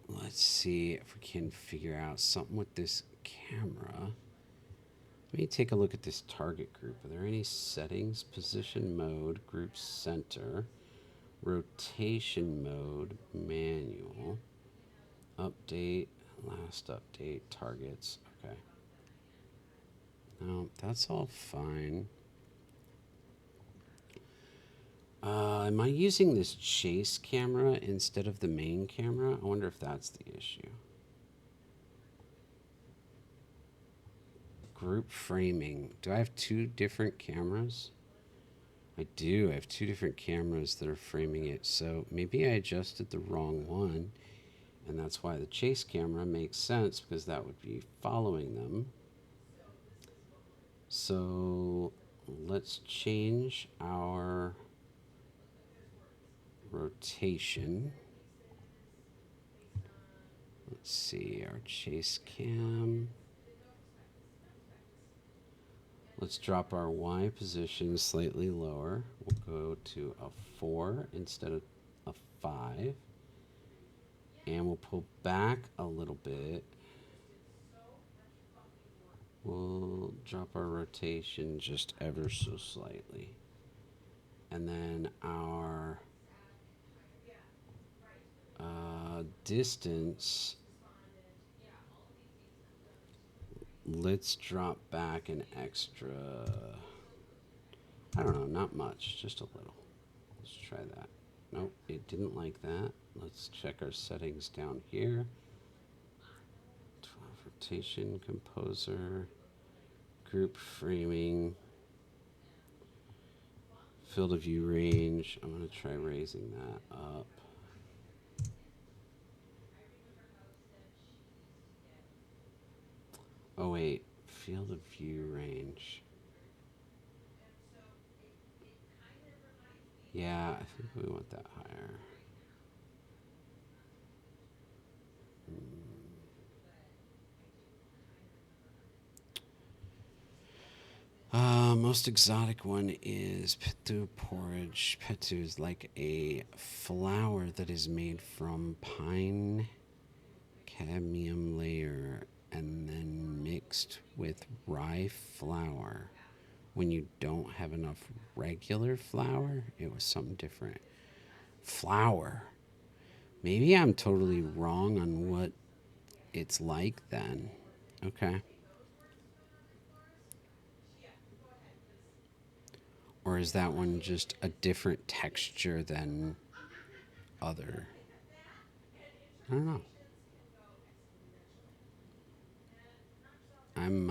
S2: Let's see if we can figure out something with this camera. Let me take a look at this target group. Are there any settings? Position mode, group center, rotation mode, manual, update, last update, targets. Okay. No, that's all fine. Am I using this chase camera instead of the main camera? I wonder if that's the issue. Group framing. Do I have two different cameras? I do. I have two different cameras that are framing it. So maybe I adjusted the wrong one. And that's why the chase camera makes sense, because that would be following them. So let's change our rotation. Let's see, our chase cam. Let's drop our Y position slightly lower. We'll go to a 4 instead of a 5. And we'll pull back a little bit. We'll drop our rotation just ever so slightly. And then our distance, let's drop back an extra, I don't know, not much, just a little. Let's try that. Nope, it didn't like that. Let's check our settings down here. 12 rotation, composer, group framing, field of view range. I'm going to try raising that up. Oh wait, field of view range. Yeah, I think we want that higher. Most exotic one is Petu porridge. Petu is like a flour that is made from pine cadmium layer and then mixed with rye flour. When you don't have enough regular flour, it was something different. Flour. Maybe I'm totally wrong on what it's like then. Okay. Or is that one just a different texture than other? I don't know. I'm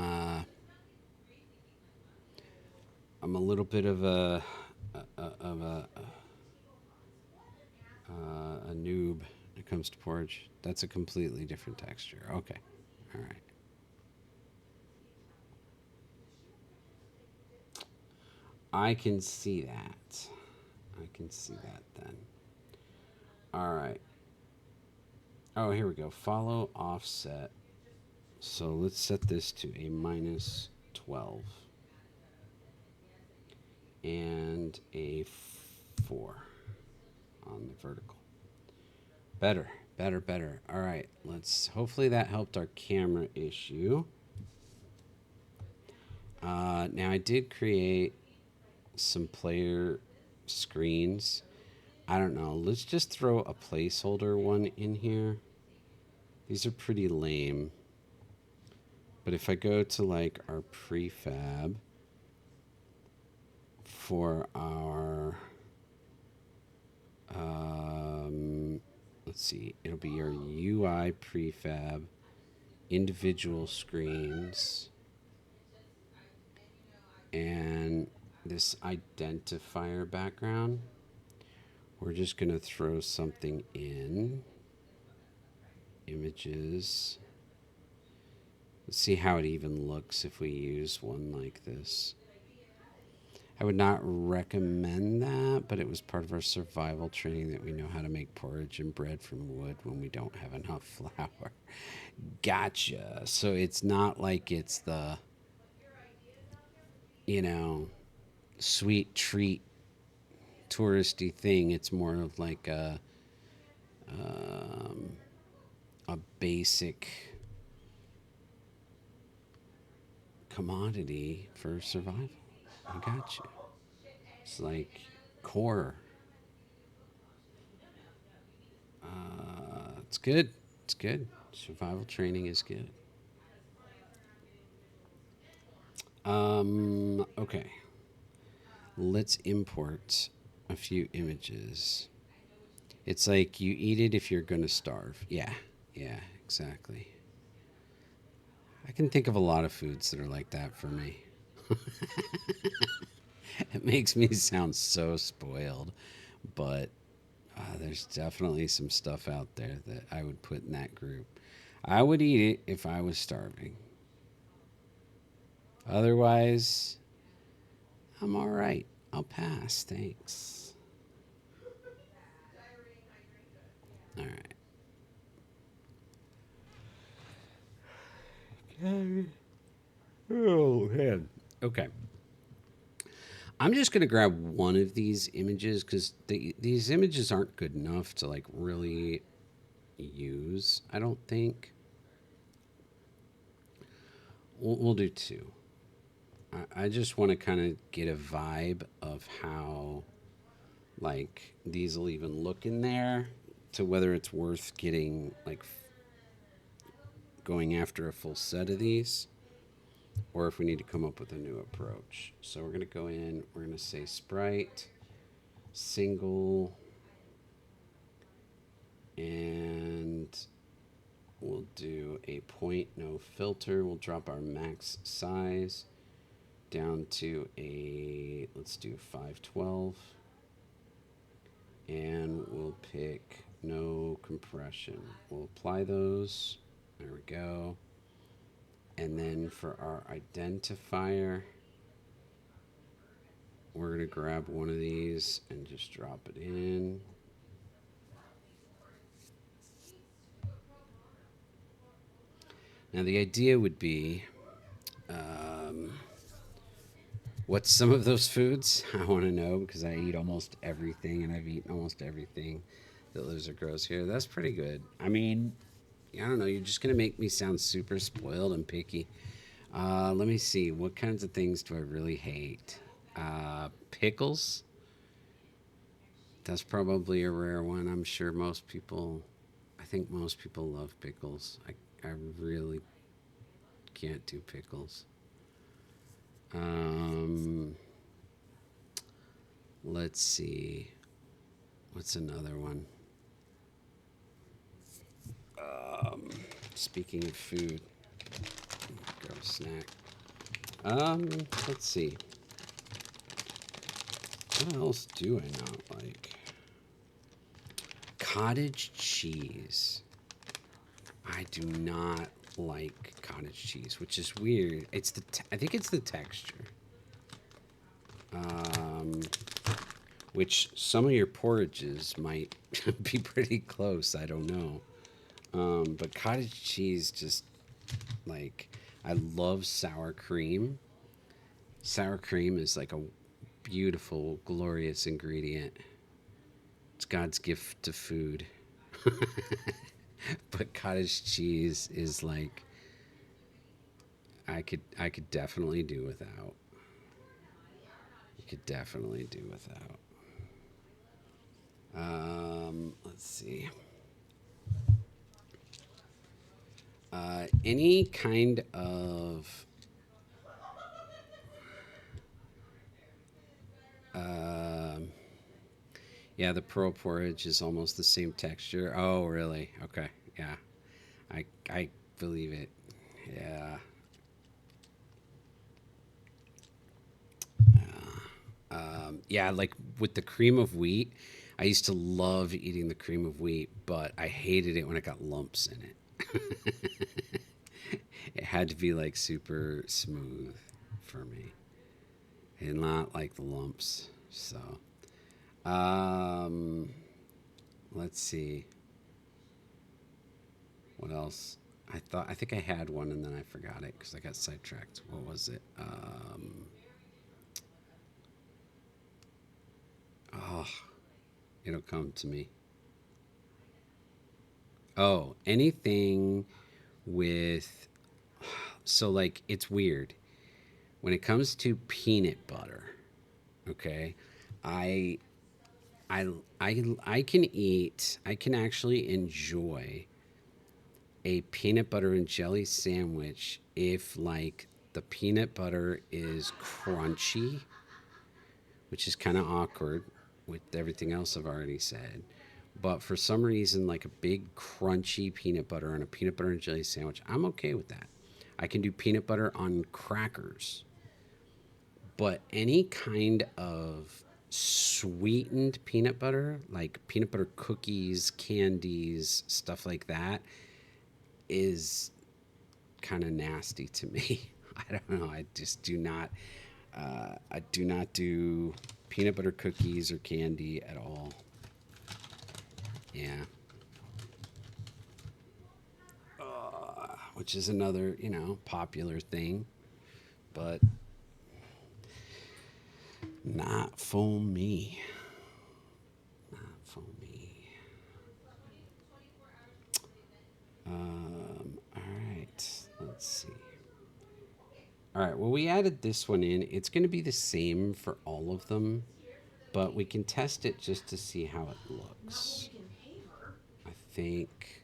S2: a little bit of a noob when it comes to porridge. That's a completely different texture. Okay. All right. I can see that. I can see that then. All right. Oh, here we go. Follow offset. So let's set this to a minus 12 and a 4 on the vertical. Better, better, better. All right, hopefully that helped our camera issue. Now I did create some player screens. I don't know, let's just throw a placeholder one in here. These are pretty lame. But if I go to like our prefab for our Let's see. It'll be your UI prefab, individual screens, and this identifier background. We're just going to throw something in. Images. Let's see how it even looks if we use one like this. I would not recommend that, but it was part of our survival training that we know how to make porridge and bread from wood when we don't have enough flour. Gotcha. So it's not like it's the, you know, sweet treat touristy thing. It's more of like a basic commodity for survival. I got you. It's like core. It's good. It's good. Survival training is good. Okay. Let's import a few images. It's like you eat it if you're going to starve. Yeah, exactly. I can think of a lot of foods that are like that for me. It makes me sound so spoiled, but there's definitely some stuff out there that I would put in that group. I would eat it if I was starving. Otherwise, I'm all right. I'll pass. Thanks. All right. Okay. Oh, man. Okay. I'm just going to grab one of these images because these images aren't good enough to like really use, I don't think. We'll do two. I just want to kind of get a vibe of how like these will even look in there to whether it's worth getting like going after a full set of these or if we need to come up with a new approach. So we're going to go in, we're going to say sprite, single, and we'll do a point, no filter. We'll drop our max size down to let's do 512. And we'll pick no compression. We'll apply those. There we go. And then for our identifier, we're going to grab one of these and just drop it in. Now the idea would be, what's some of those foods? I want to know because I eat almost everything and I've eaten almost everything that lives or grows here. That's pretty good. I mean, I don't know. You're just going to make me sound super spoiled and picky. Let me see. What kinds of things do I really hate? Pickles. That's probably a rare one. I'm sure I think most people love pickles. I really can't do pickles. Let's see. What's another one? Speaking of food, grab a snack. Let's see. What else do I not like? Cottage cheese. I do not like cottage cheese, which is weird. I think it's the texture. Which some of your porridges might be pretty close. I don't know. But cottage cheese just like I love sour cream. Sour cream is like a beautiful, glorious ingredient. It's God's gift to food. But cottage cheese is like I could definitely do without. You could definitely do without. Let's see. Any kind of Yeah, the pearl porridge is almost the same texture. Oh, really? Okay. Yeah. I believe it. Yeah. Yeah, like with the cream of wheat, I used to love eating the cream of wheat, but I hated it when it got lumps in it. It had to be like super smooth for me. I did not like the lumps. So, um, let's see. What else? I think I had one and then I forgot it because I got sidetracked. What was it? Oh, it'll come to me. Oh, anything with. So, like, it's weird. When it comes to peanut butter, okay, I, I can eat, I can actually enjoy a peanut butter and jelly sandwich if, like, the peanut butter is crunchy, which is kind of awkward with everything else I've already said. But for some reason, like a big crunchy peanut butter on a peanut butter and jelly sandwich, I'm okay with that. I can do peanut butter on crackers, but any kind of sweetened peanut butter, like peanut butter cookies, candies, stuff like that, is kind of nasty to me. I don't know. I just do not. I do not do peanut butter cookies or candy at all. Yeah, which is another popular thing, but not for me. Not for me. All right. Let's see. All right. Well, we added this one in. It's going to be the same for all of them, but we can test it just to see how it looks. I think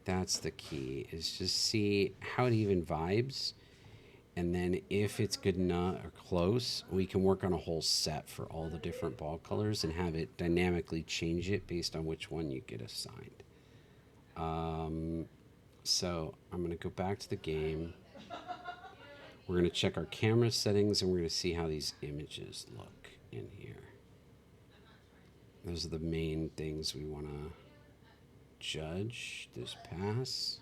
S2: that's the key, is just see how it even vibes. And then if it's good enough or close, we can work on a whole set for all the different ball colors and have it dynamically change it based on which one you get assigned. So I'm going to go back to the game. We're going to check our camera settings and we're going to see how these images look in here. Those are the main things we want to judge this pass.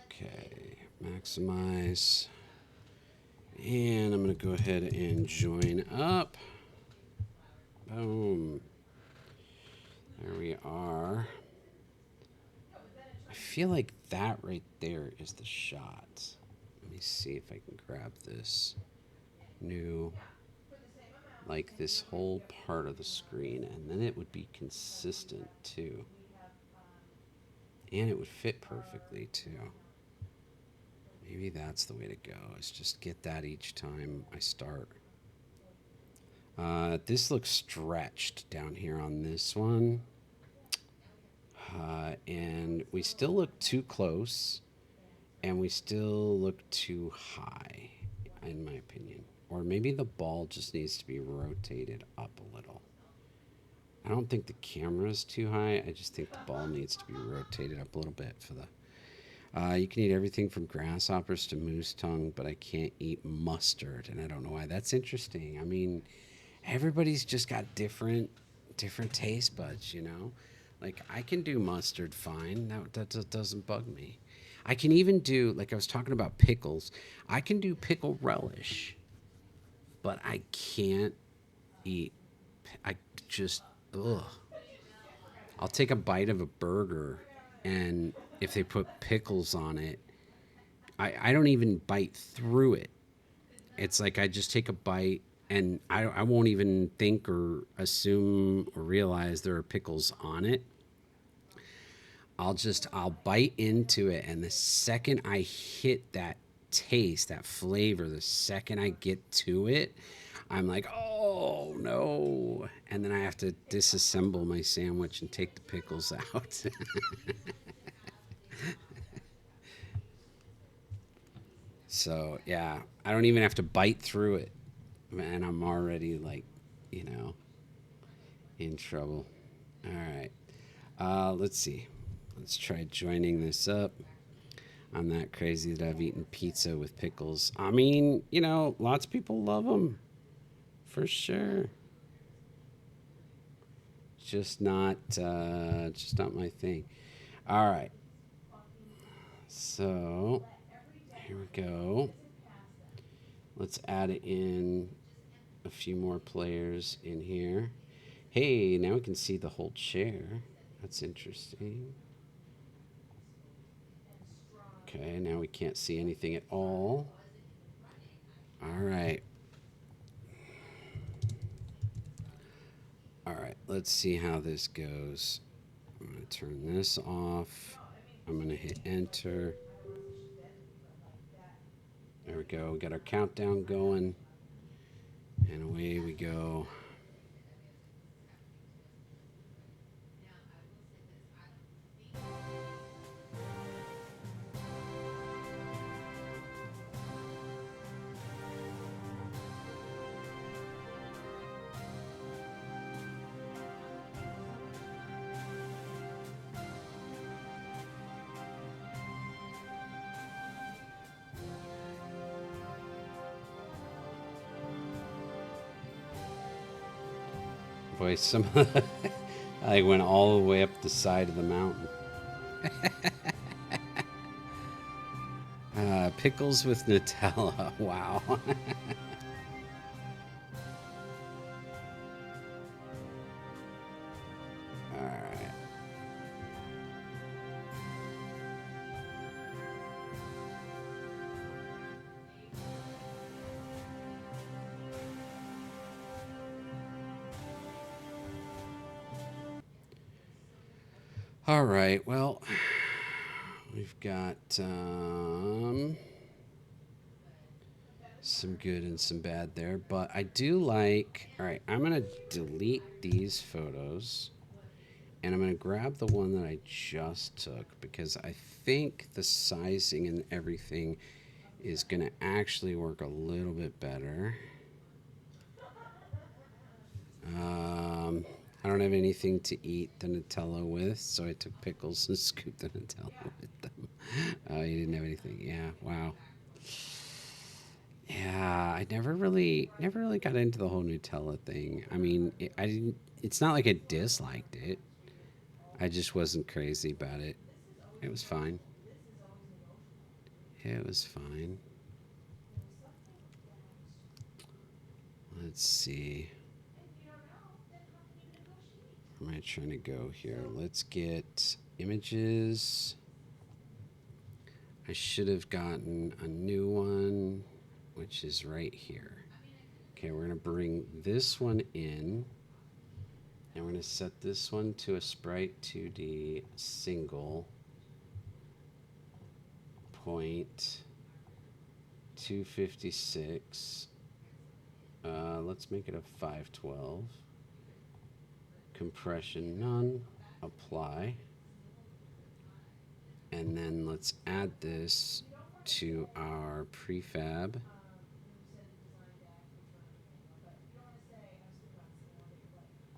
S2: Okay, maximize. And I'm going to go ahead and join up. Boom. There we are. I feel like that right there is the shot. Let me see if I can grab this new, like this whole part of the screen, and then it would be consistent too. And it would fit perfectly too. Maybe that's the way to go, is just get that each time I start. This looks stretched down here on this one. And we still look too close, and we still look too high, in my opinion. Or maybe the ball just needs to be rotated up a little. I don't think the camera is too high. I just think the ball needs to be rotated up a little bit for the. You can eat everything from grasshoppers to moose tongue, but I can't eat mustard, and I don't know why. That's interesting. I mean, everybody's just got different taste buds, you know. Like I can do mustard fine. That doesn't bug me. I can even do, like I was talking about pickles. I can do pickle relish, but I can't eat. I just ugh. I'll take a bite of a burger, and if they put pickles on it, I don't even bite through it. It's like I just take a bite, and I won't even think or assume or realize there are pickles on it. I'll bite into it, and the second I hit that taste, that flavor, the second I get to it, I'm like, oh no. And then I have to disassemble my sandwich and take the pickles out. So, yeah, I don't even have to bite through it. Man, I'm already like, you know, in trouble. All right. Let's see. Let's try joining this up. I'm not crazy that I've eaten pizza with pickles. I mean, lots of people love them for sure. Just not my thing. All right. So here we go. Let's add in a few more players in here. Hey, now we can see the whole chair. That's interesting. Okay, now we can't see anything at all. All right. All right, let's see how this goes. I'm going to turn this off. I'm going to hit enter. There we go. We got our countdown going. And away we go. Boy, I went all the way up the side of the mountain. Pickles with Nutella. Wow. All right. All right. Well, we've got some good and some bad there, but I do like. All right, I'm gonna delete these photos, and I'm gonna grab the one that I just took because I think the sizing and everything is gonna actually work a little bit better. I don't have anything to eat the Nutella with, so I took pickles and scooped the Nutella with them. You didn't have anything. Yeah. Wow. Yeah, I never really got into the whole Nutella thing. I mean, I didn't. It's not like I disliked it. I just wasn't crazy about it. It was fine. It was fine. Let's see. Where am I trying to go here? Let's get images. I should have gotten a new one, which is right here. Okay, we're going to bring this one in. And we're going to set this one to a Sprite 2D single point 256. Let's make it a 512. Compression none. Apply. And then let's add this to our prefab.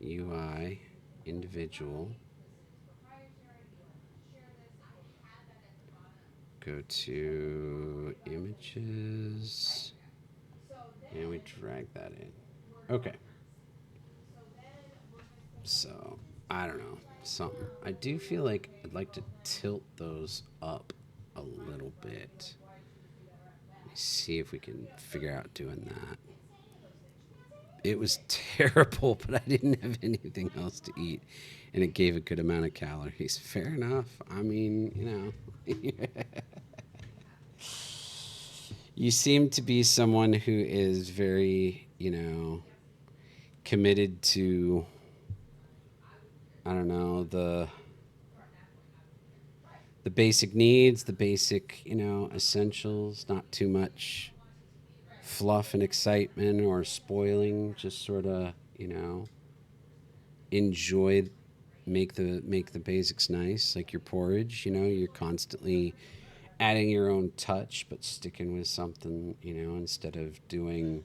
S2: UI individual. Go to images and we drag that in. Okay. So I don't know, something. I do feel like I'd like to tilt those up a little bit. Let me see if we can figure out doing that. It was terrible, but I didn't have anything else to eat, and it gave a good amount of calories. Fair enough. I mean, you seem to be someone who is very, committed to, I don't know, the basic needs, the basic, essentials, not too much fluff and excitement or spoiling, just sort of, enjoy, make the basics nice, like your porridge, you're constantly adding your own touch but sticking with something, instead of doing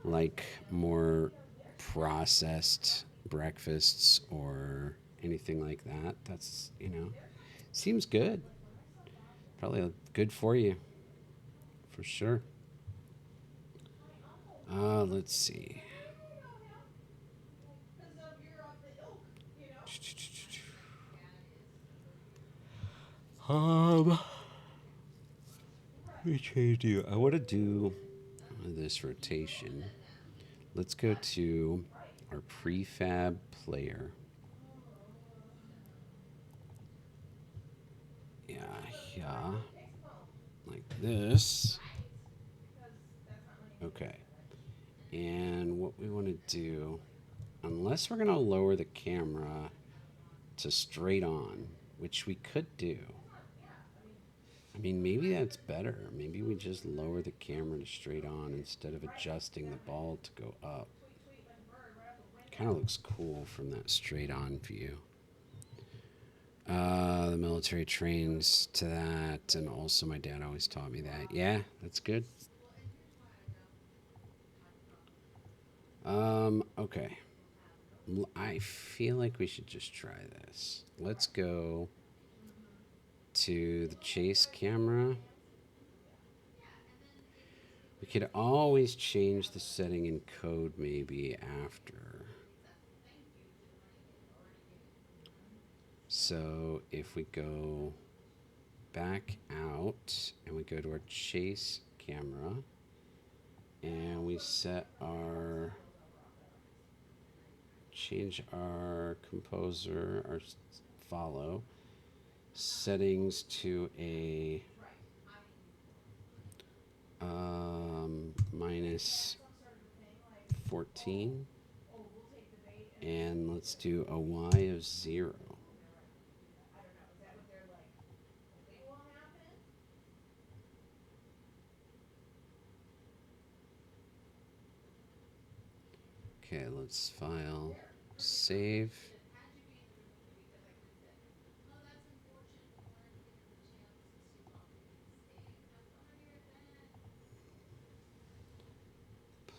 S2: like more processed breakfasts or anything like that, that's, seems good. Probably good for you, for sure. Let's see. Um, let me change you. I want to do this rotation. Let's go to our prefab player. Yeah, yeah. Like this. Okay. And what we want to do, unless we're going to lower the camera to straight on, which we could do. I mean, maybe that's better. Maybe we just lower the camera to straight on instead of adjusting the ball to go up. Kind of looks cool from that straight on view. The military trains to that, and also my dad always taught me that. Yeah, that's good. Okay. I feel like we should just try this. Let's go to the chase camera. We could always change the setting in code maybe after. So if we go back out and we go to our chase camera and we change our composer, our follow settings to a minus 14, and let's do a y of 0. Okay, let's file, save.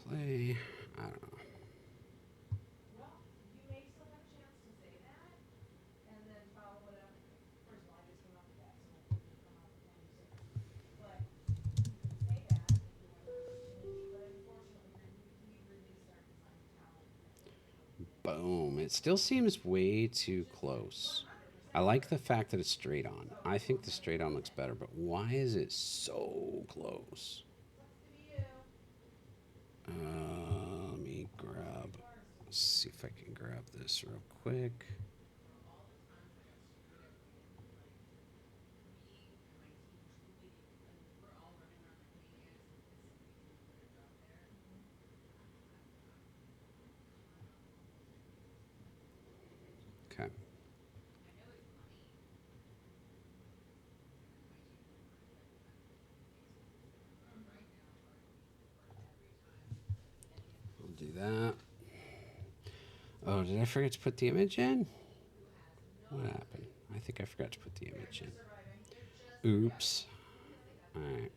S2: Play. I don't know. Boom. It still seems way too close. I like the fact that it's straight on. I think the straight on looks better, but why is it so close? Let me let's see if I can grab this real quick. Okay. We'll do that. Oh, did I forget to put the image in? What happened? I think I forgot to put the image in. Oops. All right.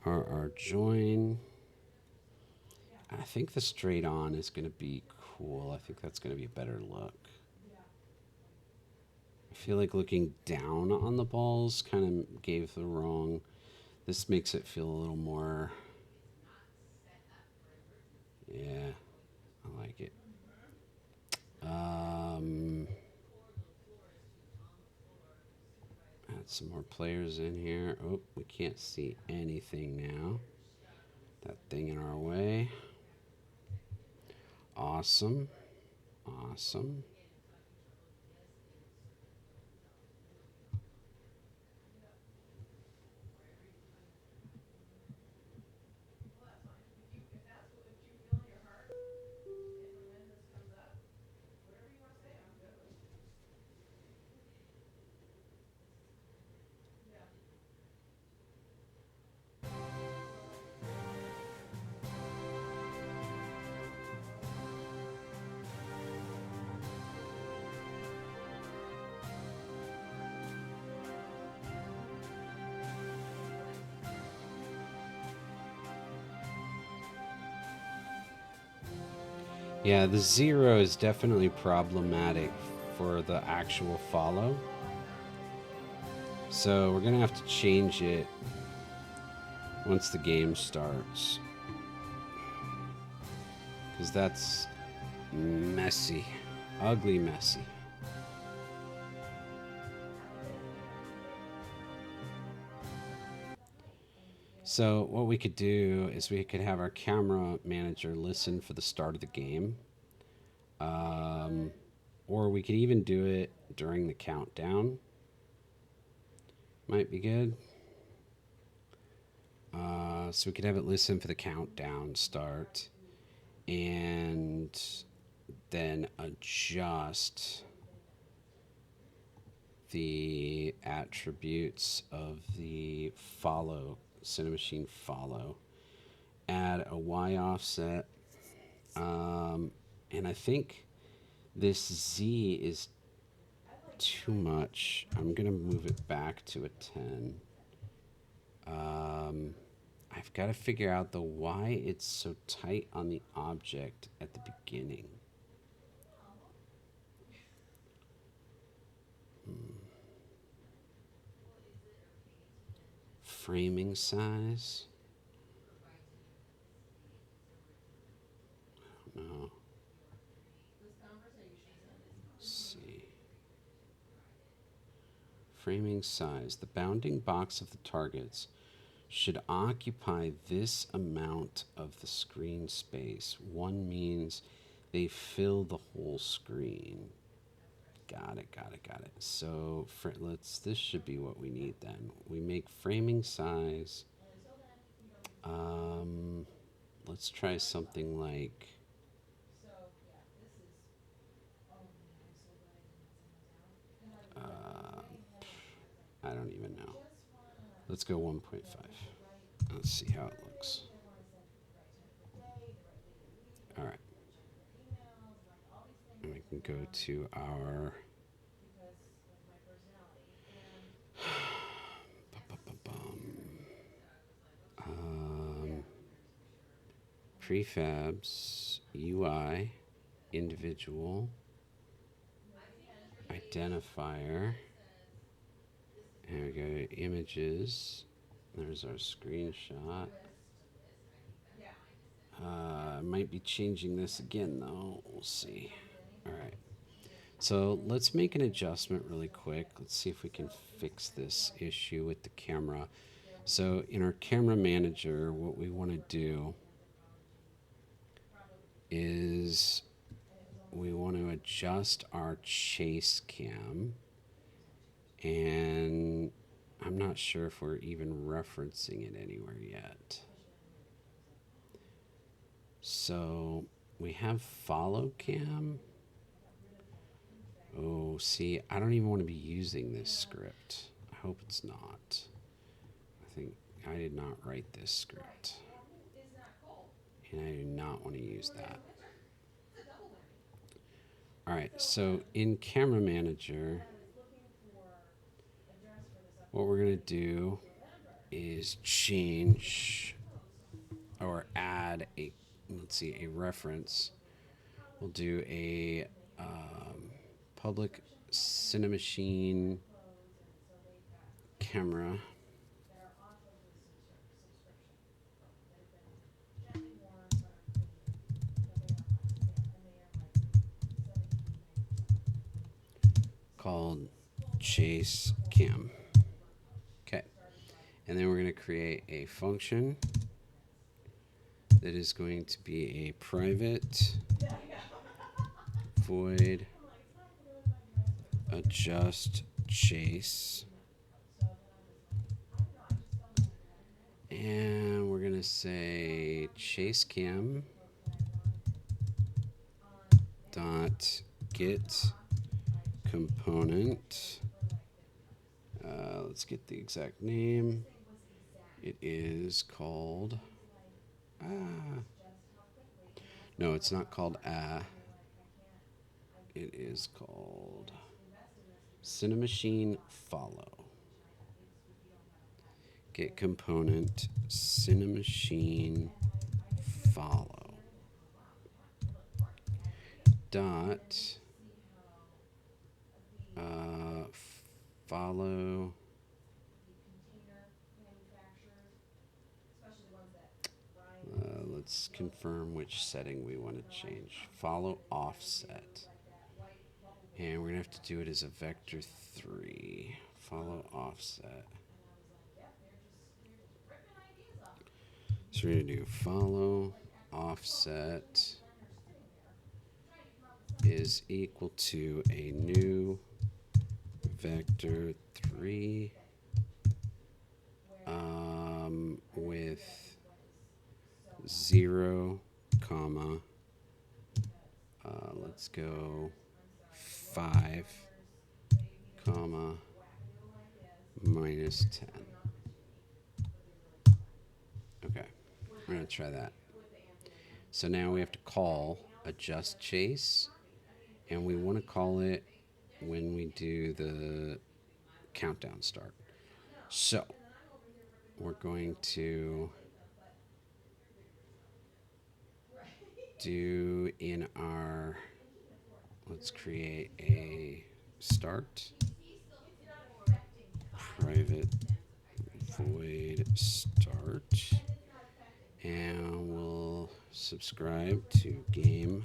S2: Our join. I think the straight on is going to be cool. I think that's going to be a better look. I feel like looking down on the balls kind of gave the wrong. This makes it feel a little more. Yeah, I like it. Add some more players in here. Oh, we can't see anything now. That thing in our way. Awesome. Awesome. Yeah, the 0 is definitely problematic for the actual follow. So we're going to have to change it once the game starts. Because that's messy. Ugly messy. So what we could do is we could have our camera manager listen for the start of the game. Or we could even do it during the countdown. Might be good. So we could have it listen for the countdown start and then adjust the attributes of the follow, Cinemachine follow. Add a Y offset. And I think this Z is too much. I'm going to move it back to a 10. I've got to figure out the why it's so tight on the object at the beginning. Framing size. I don't know. Let's see. Framing size. The bounding box of the targets should occupy this amount of the screen space. 1 means they fill the whole screen. Got it. So this should be what we need then. We make framing size. Let's try something like, I don't even know. Let's go 1.5. Let's see how it looks. All right. And we can go to our prefabs, UI, individual, identifier. There we go, images. There's our screenshot. Might be changing this again though. We'll see. All right. So let's make an adjustment really quick. Let's see if we can fix this issue with the camera. So in our camera manager, what we want to do is we want to adjust our chase cam, and I'm not sure if we're even referencing it anywhere yet. So we have follow cam. Oh, see, I don't even want to be using this script. I hope it's not. I think I did not write this script. And I do not want to use that. All right, so in Camera Manager, what we're going to do is change or add a, let's see, a reference. We'll do a public Cinemachine camera. Called Chase Cam. Okay. And then we're going to create a function that is going to be a private void adjust chase. And we're going to say chase cam dot get component. Let's get the exact name. It is called no, it's not called it is called Cinemachine follow. Get component Cinemachine follow. dot
S3: see how the
S2: follow.
S3: container manufacturers, especially the ones that Ryan
S2: Let's confirm which setting we want to change. Follow offset.
S3: like that white bubble wrap,
S2: And we're going to have to do it as a vector 3. Follow offset.
S3: and I was like, yep, they're just ripping ideas off.
S2: So we're going to do follow offset
S3: Learners sitting there trying to come up with something.
S2: is equal to a new vector 3 with 0 comma let's go 5 comma minus 10. Okay, we're gonna try that. So now we have to call adjust chase, and we want to call it when we do the countdown start. So we're going to do in our, let's create a start, private void start, and we'll subscribe to game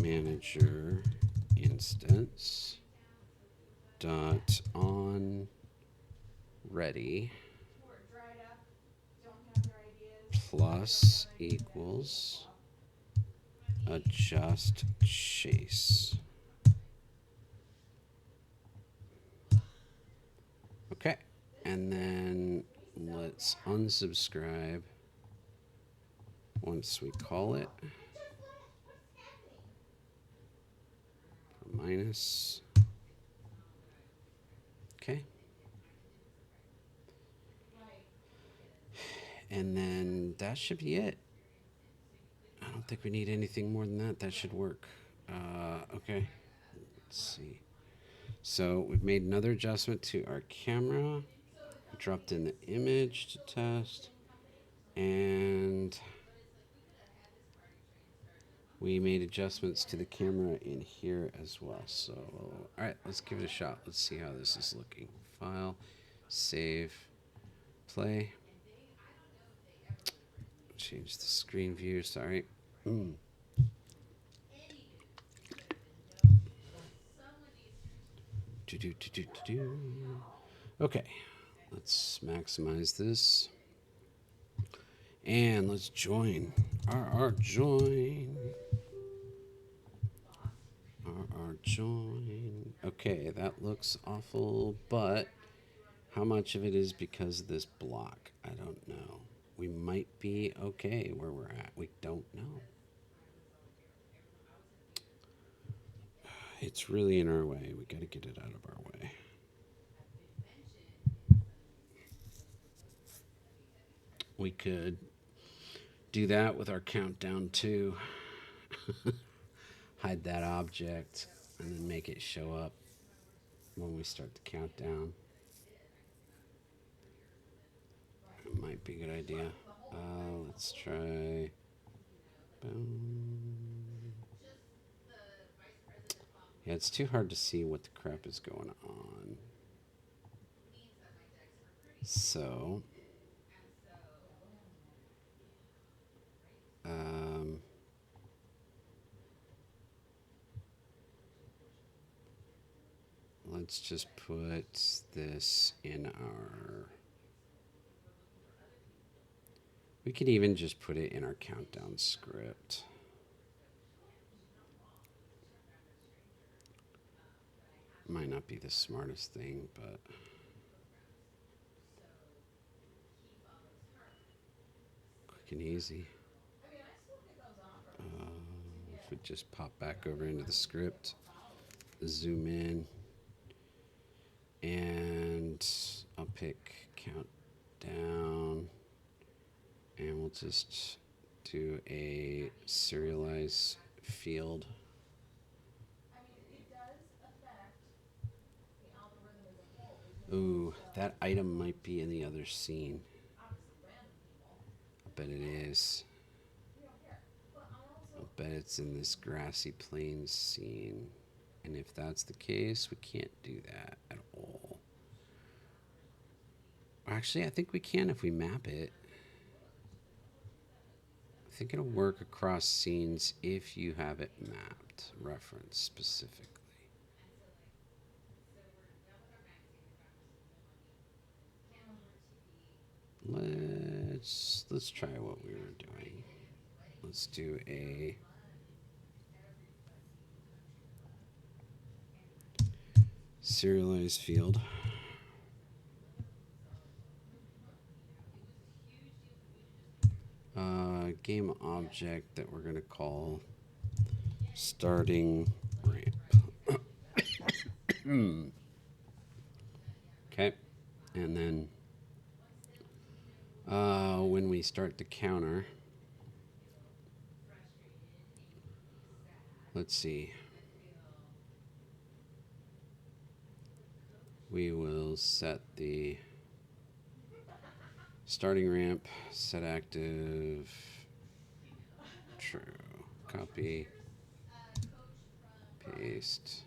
S2: manager instance dot on ready plus equals adjust chase. Okay, and then let's unsubscribe once we call it. Minus. Okay. And then that should be it. I don't think we need anything more than that. That should work. Okay. Let's see. So we've made another adjustment to our camera. Dropped in the image to test. And we made adjustments to the camera in here as well. So, all right, let's give it a shot. Let's see how this is looking. File, save, play. Change the screen view, sorry. Okay, let's maximize this. And let's join. Join. Join. Okay, that looks awful, but how much of it is because of this block? I don't know. We might be okay where we're at. We don't know. It's really in our way. We got to get it out of our way. We could do that with our countdown too. Hide that object and then make it show up when we start the countdown. It might be a good idea. Let's try. Boom. Yeah, it's too hard to see what the crap is going on. So, let's just put this in our. We could even just put it in our countdown script. Might not be the smartest thing, but quick and easy. If we just pop back over into the script, zoom in, and I'll pick countdown, and we'll just do a serialize field. Ooh, that item might be in the other scene. I bet it is. I'll bet it's in this grassy plains scene. And if that's the case, we can't do that at all. Actually, I think we can if we map it. I think it'll work across scenes if you have it mapped, reference specifically. Let's try what we were doing. Let's do a serialized field. Game object that we're gonna call starting ramp. Okay, and then when we start the counter, let's see. We will set the starting ramp, set active, true, copy, paste.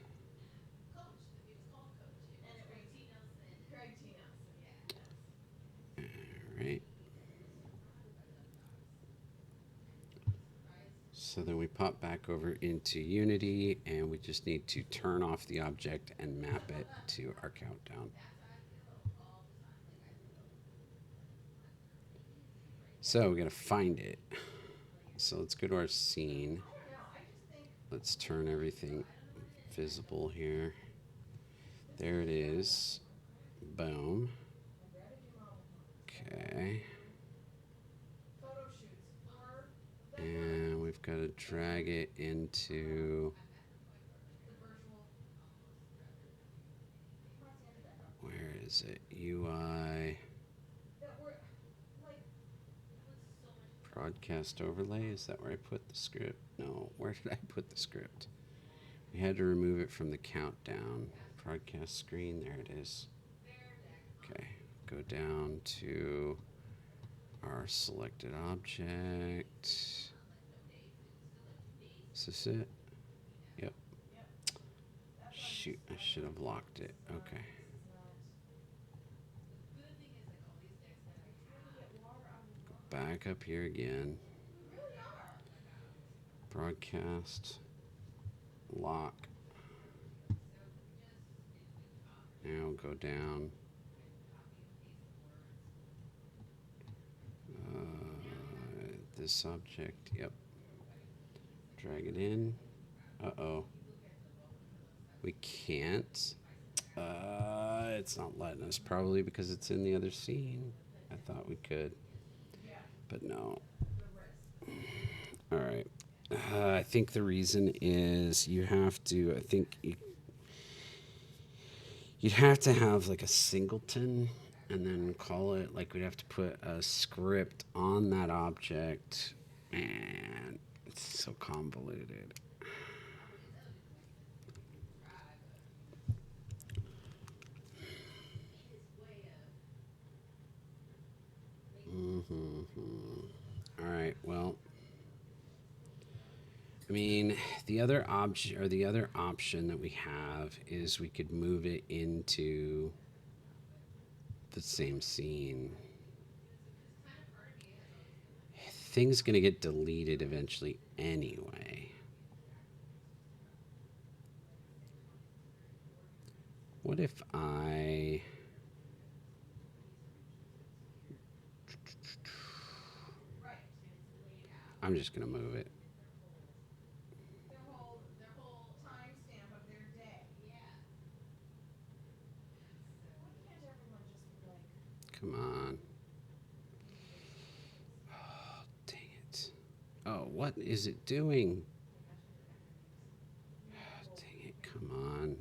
S2: Alright. So then we pop back over into Unity and we just need to turn off the object and map it to our countdown. So we gotta find it. So let's go to our scene. Let's turn everything visible here. There it is. Boom. Okay. And we've got to drag it into, where is it? UI. Broadcast overlay, is that where I put the script? No, where did I put the script? We had to remove it from the countdown. Broadcast screen, there it is. Okay, go down to our selected object. Is this it? Yep. Shoot, I should have locked it. Okay. Go back up here again. Broadcast. Lock. Now go down. This object, yep. Drag it in. Uh-oh. We can't. It's not letting us, probably because it's in the other scene. I thought we could, but no. All right. I think the reason is you have to, I think you'd have to have like a singleton and then call it, like we'd have to put a script on that object. Man, it's so convoluted. All right, well, I mean, the other option or the other option that we have is we could move it into the same scene. Thing's gonna get deleted eventually anyway. What if I'm just gonna move it.
S3: Their whole timestamp of their day. Yeah. Why can't everyone just be like?
S2: Come on. Oh, dang it. Oh, what is it doing? Oh, dang it, come on.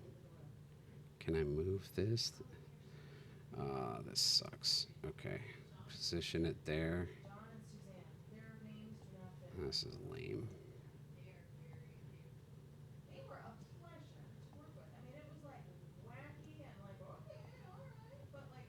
S2: Can I move this? This sucks. Okay. Position it there.
S3: Don and Suzanne, their names do not fit.
S2: This is lame.
S3: They were a pleasure to work with. I mean, it was like wacky and like, okay, all right, but like.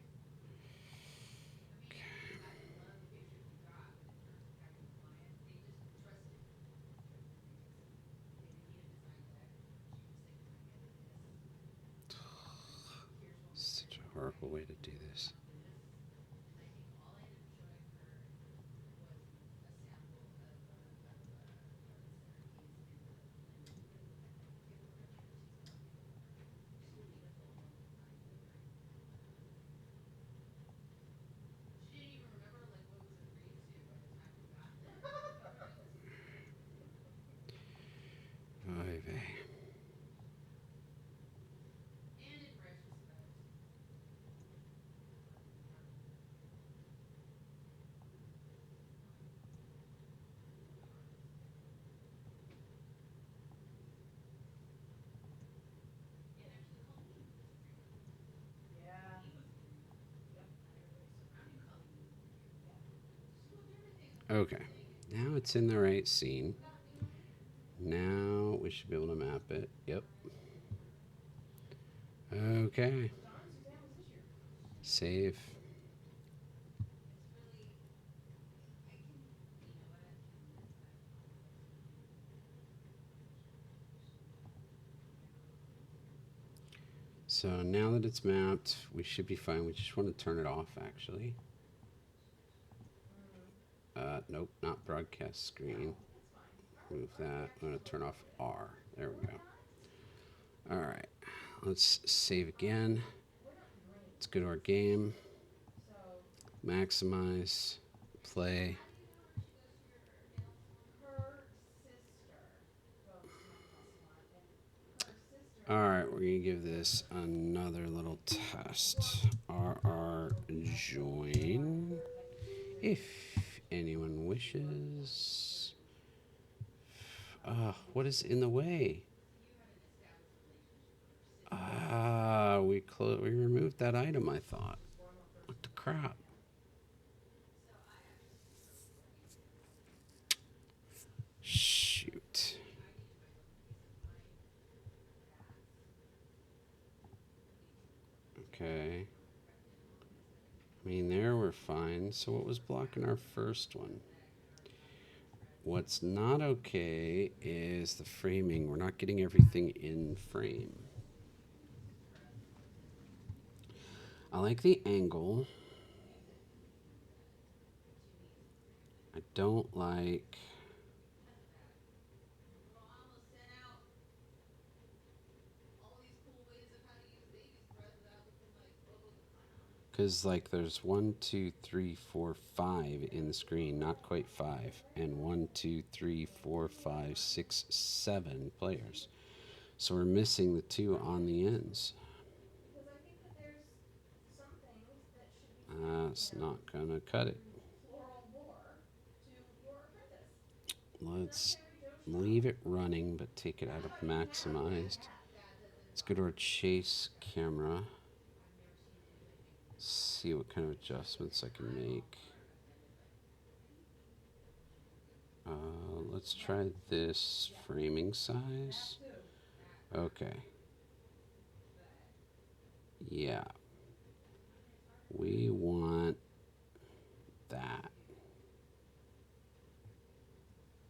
S2: cool way to do this. Oy vey.
S3: Yeah.
S2: Okay, now it's in the right scene. Now we should be able to map it. Yep. Okay.
S3: Don, Suzanne, was this your?
S2: Save. So now that it's mapped, we should be fine. We just want to turn it off, actually. Nope, not broadcast screen. Move that. I'm going to turn off R. There we go. All right. Let's save again. Let's go to our game.
S3: So
S2: Maximize. Play.
S3: her sister goes to Montana, and her sister.
S2: All right, we're going to give this another little test. RR join. If anyone wishes. What is in the way? We removed that item, I thought. What the crap? Shoot. Okay. I mean, there we're fine. So what was blocking our first one? What's not okay is the framing. We're not getting everything in frame. I like the angle. I don't like... Because, like, there's 1, 2, 3, 4, 5 in the screen, not quite 5. And 1, 2, 3, 4, 5, 6, 7 players. So we're missing the 2 on the ends.
S3: Because I think that there's some things that should be.
S2: That's not going to cut it.
S3: Floral lore to your apprentice.
S2: Let's leave it running, but take it out of maximized. Let's go to our chase camera. See what kind of adjustments I can make. Let's try this framing size. Okay. Yeah. We want that.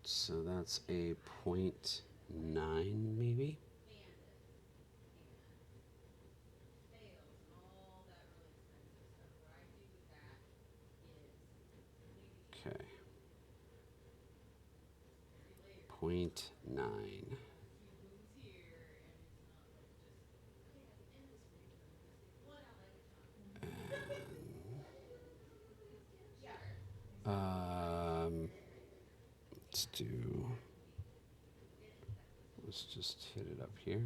S2: So that's a 0.9 maybe. Okay. 0.9. Let's just hit it up here.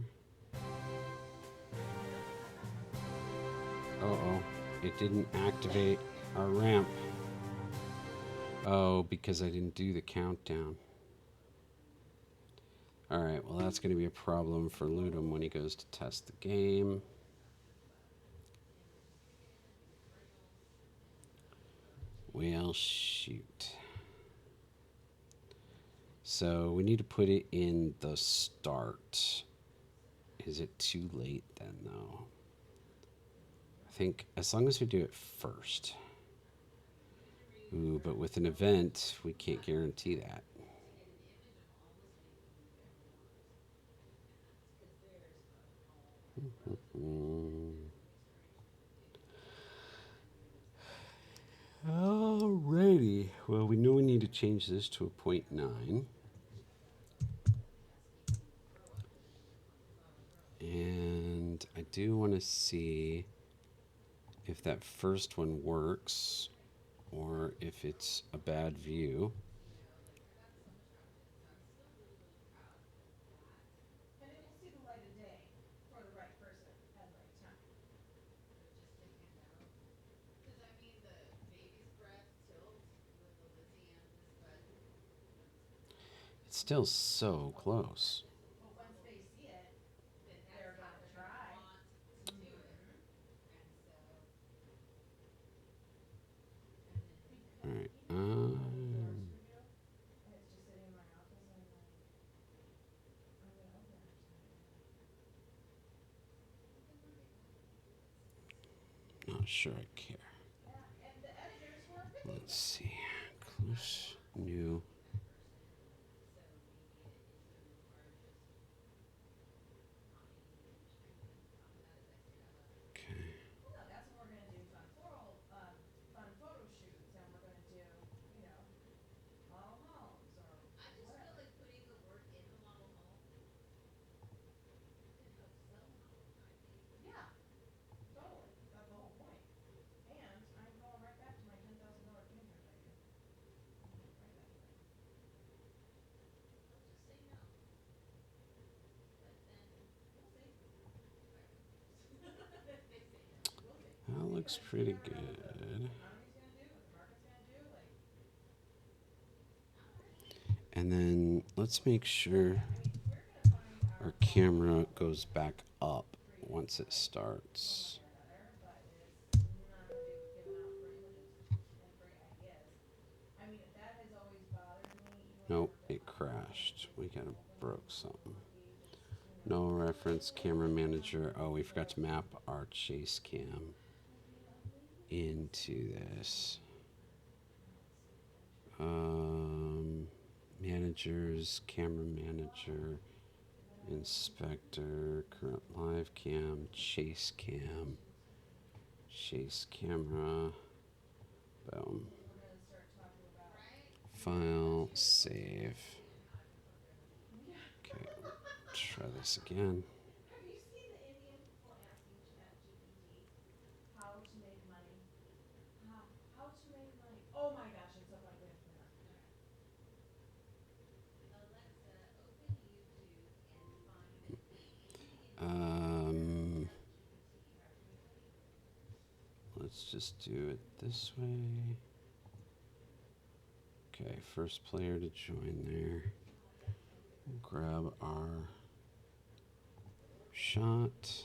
S2: Uh-oh, it didn't activate our ramp. Oh, because I didn't do the countdown. Alright, well that's going to be a problem for Ludum when he goes to test the game. Well, shoot. So we need to put it in the start. Is it too late then, though? I think as long as we do it first. Ooh, but with an event, we can't guarantee that. Alrighty. Well, we know we need to change this to a 0.9. And I do want to see if that first one works or if it's a bad view.
S3: And it will see the light of day for the right person at the right time.
S2: It's still so close.
S3: But once they see it, they're gonna try.
S2: All right.
S3: And it's just sitting in my office and I'm like, I'm gonna open it tonight.
S2: Not sure I care.
S3: Yeah, and the editors were
S2: Let's see. Close, new. Okay.
S3: no, that's what we're gonna do, fun photo shoots, and we're gonna do, you know, model homes or whatever. Yeah, totally, that's the whole point. And I'm going right back to my $10,000 campers idea. Right back to that. We'll see.
S2: That looks pretty good.
S3: Economy's gonna do, what the market's gonna do, like,
S2: And then let's make sure
S3: we're gonna find
S2: our camera goes back up once it starts.
S3: better, but it's not gonna do with giving out free images and free ideas. I mean, that has always bothered me, even
S2: Nope, it crashed. We gotta broke something. No reference camera manager. Oh, we forgot to map our chase cam into this. Managers, camera manager, inspector, current live cam, chase camera. Boom. File, save. Okay, try this again.
S3: Have you seen the Indian people asking ChatGPT how to make money? How to make money? Oh my gosh, it's so funny. Wait a minute.
S2: Let's just do it this way. Okay, first player to join there. We'll grab our shot.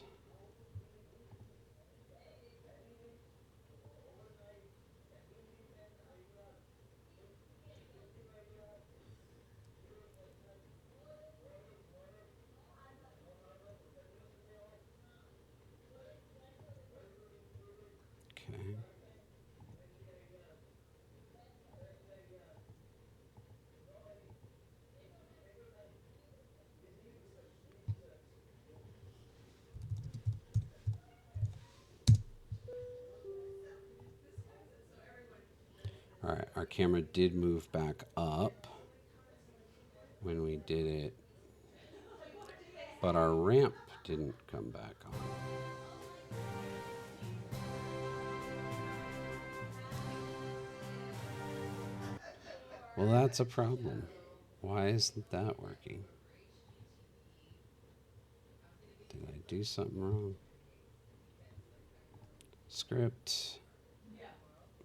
S2: Okay. All right, our camera did move back up when we did it, but our ramp didn't come back on. Well, that's a problem. Why isn't that working? Did I do something wrong? Script.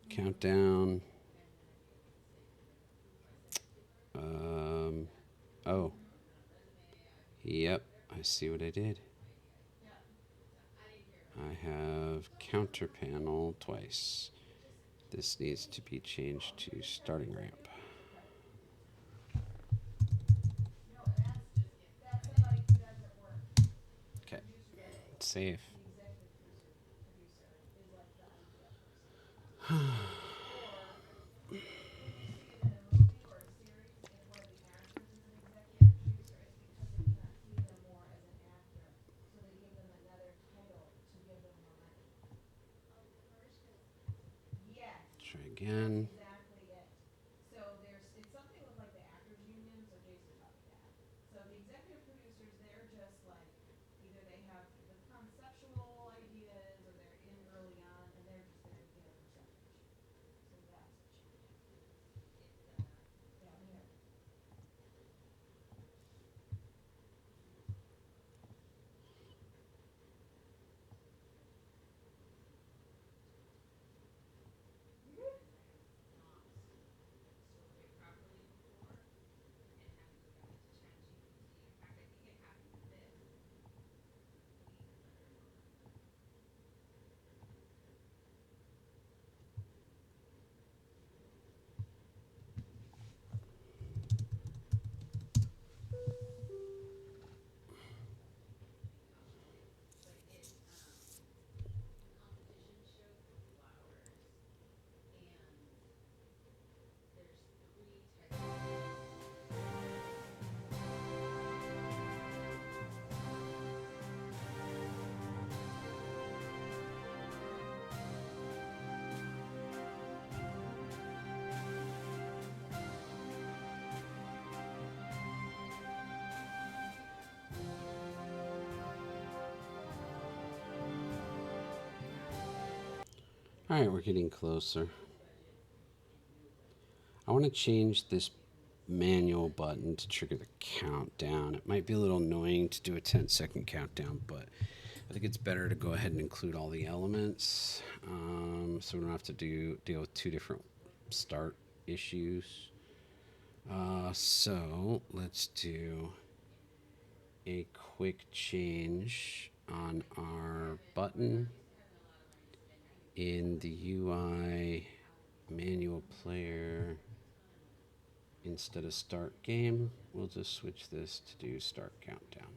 S2: Countdown. Oh. Yep, I see what I did. I have counter panel twice. This needs to be changed to starting ramp.
S3: That's somebody who doesn't work.
S2: Okay, save.
S3: The executive producer is like the idea person. Or if you see it in a movie or a series, if one of the actors is an executive producer, it's because they cannot see them more as an actor, so they give them another title to give them more money. Yes.
S2: Try again.
S3: Exactly it. So it's something with like the actors union, so Jason taught me that. So the executive producers, they're just like, either they have the conceptual ideas or they're in early on and they're just there to get a percentage. So that's what you would have to do. Down here.
S2: All right, we're getting closer. I want to change this manual button to trigger the countdown. It might be a little annoying to do a 10-second countdown, but I think it's better to go ahead and include all the elements, so we don't have to deal with two different start issues. So let's do a quick change on our button in the UI manual player. Instead of start game, we'll just switch this to do start countdown.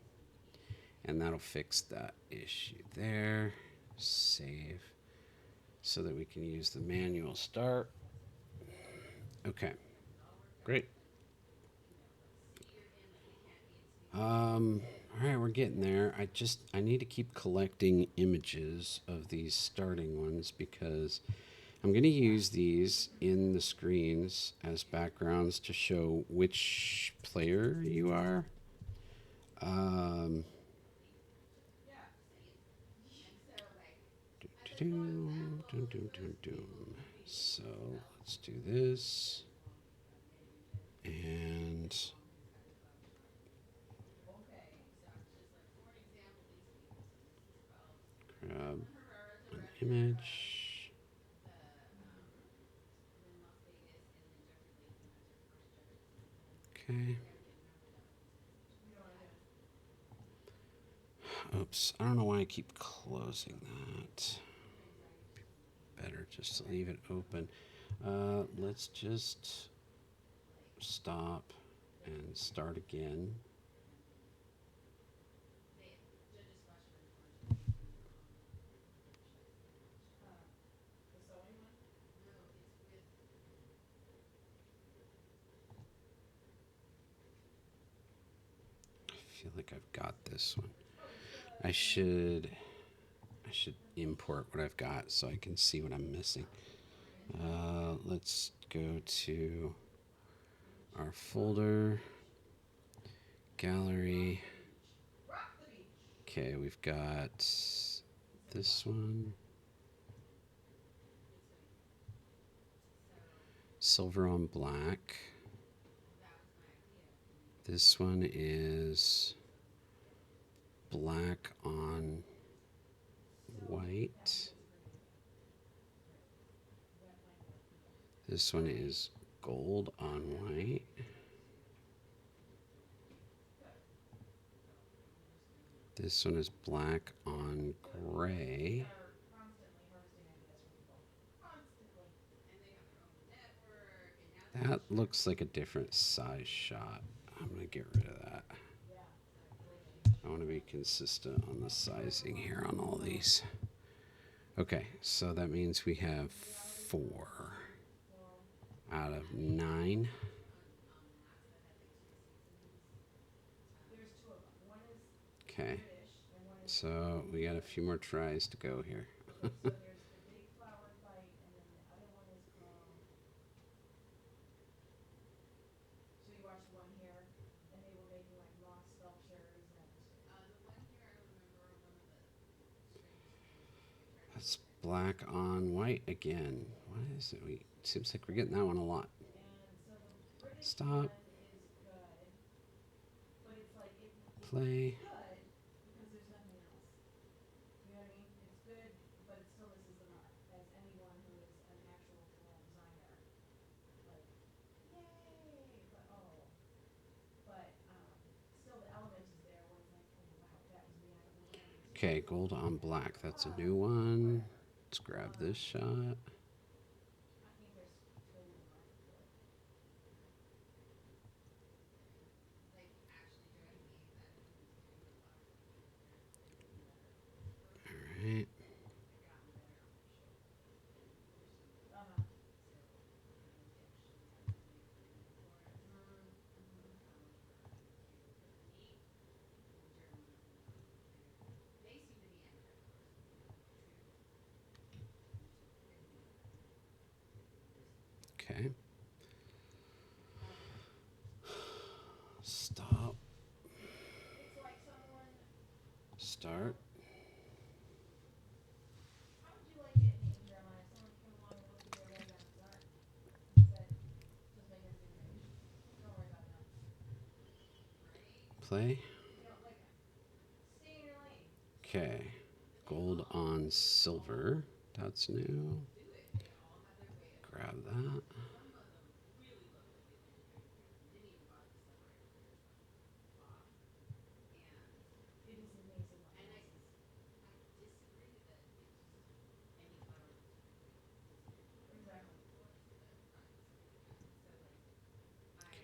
S2: And that'll fix that issue there. Save so that we can use the manual start. Okay, great. All right, we're getting there. I need to keep collecting images of these starting ones because I'm going to use these in the screens as backgrounds to show which player you are. So let's do this. And grab an image. Okay. Oops, I don't know why I keep closing that. Better just to leave it open. Let's just stop and start again. I feel like I've got this one. I should import what I've got so I can see what I'm missing. Let's go to our folder, gallery. Okay, we've got this one, silver on black. This one is black on white. This one is gold on white. This one is black on gray. That looks like a different size shot. I'm going to get rid of that. I want to be consistent on the sizing here on all these. Okay, so that means we have 4 out of 9. Okay, so we got a few more tries to go here. Black on white again. What is it? Seems like we're getting that one a lot.
S3: And so the British
S2: Stop.
S3: one is good, but it's like
S2: Play.
S3: it's good because there's nothing else. You know what I mean? It's good, but it still misses the mark. As anyone who is an actual floral designer, like, yay! But oh, but still the element is there where it's like, oh wow, that was made out of lamb.
S2: Okay, gold on black. That's a new one. Let's grab this shot.
S3: I think there's totally a market for it.
S2: All right.
S3: Uh-huh.
S2: Okay. Stop.
S3: It's like someone.
S2: Start.
S3: How would you like it named, Jeremiah? If someone came along and looked at your red on art and said, just make everything green. Don't worry about that.
S2: Play.
S3: You know, like, stay in your lane.
S2: Okay. Gold on silver. That's new. Grab that.
S3: It is amazing what exactly.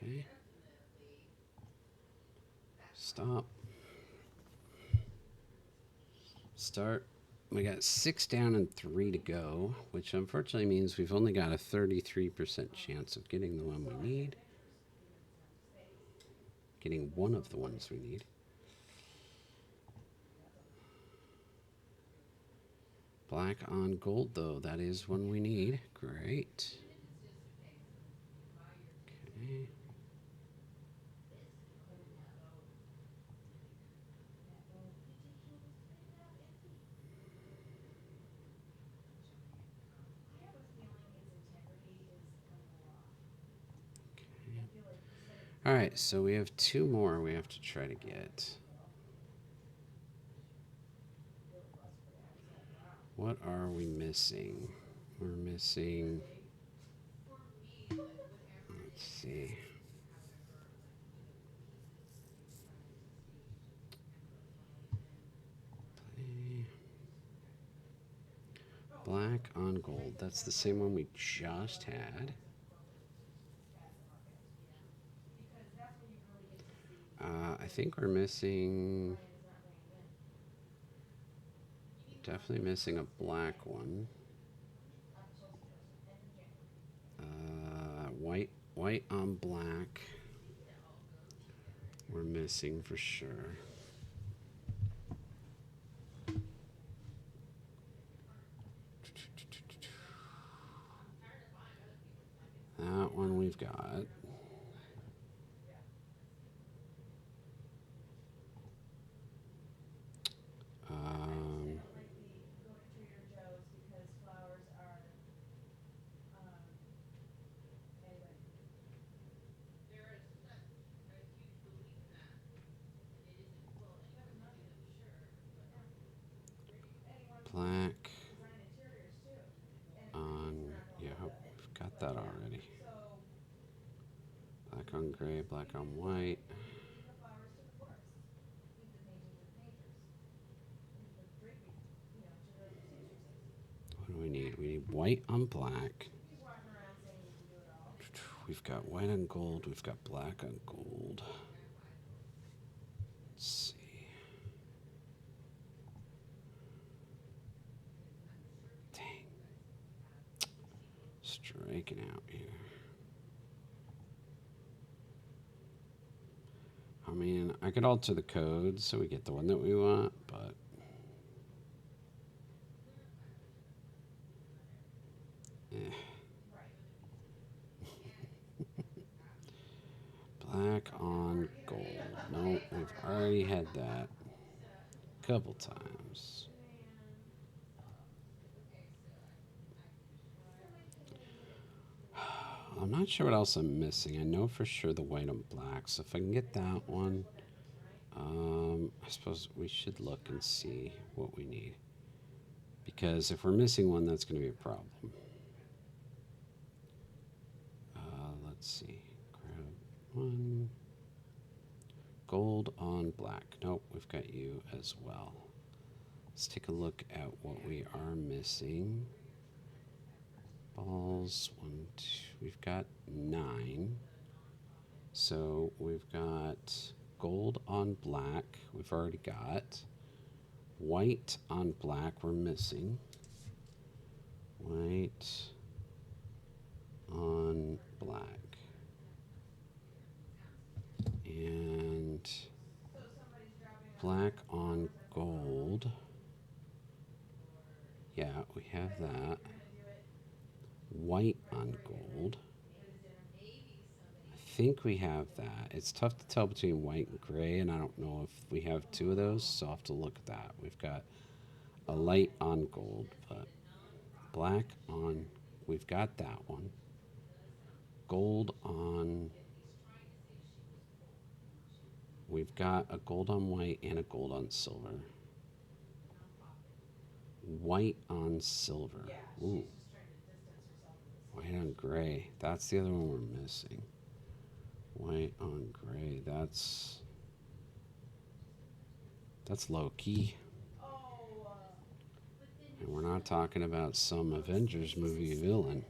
S2: Okay. Stop. Start. We got 6 down and 3 to go, which unfortunately means we've only got a 33% chance of getting the one we need. Getting one of the ones we need. Black on gold, though. That is one we need. Great. Okay.
S3: I have a feeling its integrity is coming along. I feel like you said it.
S2: All right, so we have 2 more we have to try to get. What are we missing? We're missing. Let's see. Play. Black on gold. That's the same one we just had. I think we're missing. Definitely missing a black one. White on black. We're missing for sure. That one we've got.
S3: Like the go to Trader Joe's because flowers are anyway.
S2: Black
S3: Design interiors too.
S2: on. Yeah, we've got that already.
S3: So
S2: Black on gray, black on white.
S3: leave the flowers to the florists. Leave the painting to the painters. Leave the draping, to the seamstresses.
S2: What do we need? We need white on black.
S3: He's walking around saying he can do it all.
S2: We've got white on gold. We've got black on gold. Let's see. Dang. Striking out here. I mean, I could alter the code so we get the one that we want, but. Eh. Black on gold. Nope, we've already had that a couple times. I'm not sure what else I'm missing. I know for sure the white and black. So if I can get that one, I suppose we should look and see what we need. Because if we're missing one, that's going to be a problem. Let's see. Grab one. Gold on black. Nope, we've got you as well. Let's take a look at what we are missing. Balls, 1, 2. We've got 9. So we've got gold on black. We've already got white on black. We're missing white on black and black on gold. Yeah, we have that. White on gold. I think we have that. It's tough to tell between white and gray, and I don't know if we have 2 of those, so I'll have to look at that. We've got a light on gold, but black on, we've got that one. Gold on, we've got a gold on white and a gold on silver. White on silver. Ooh. White on gray. That's the other one we're missing. White on gray. That's low key. And we're not talking about some Avengers movie villain.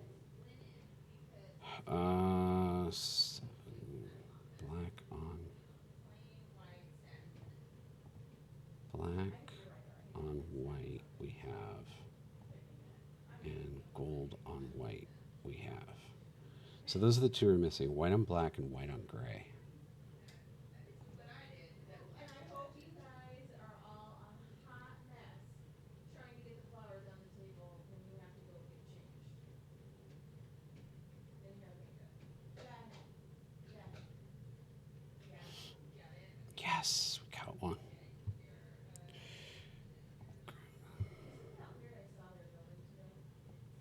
S2: Black on white we have, and gold on white we have. So those are the 2 we're missing: white on black and white on gray.
S3: And I hope you guys are all a hot mess trying to get the flowers on the table when you have to go get changed. Didn't hear anything good.
S2: Yes, we got one.
S3: Isn't that weird? I saw their building today.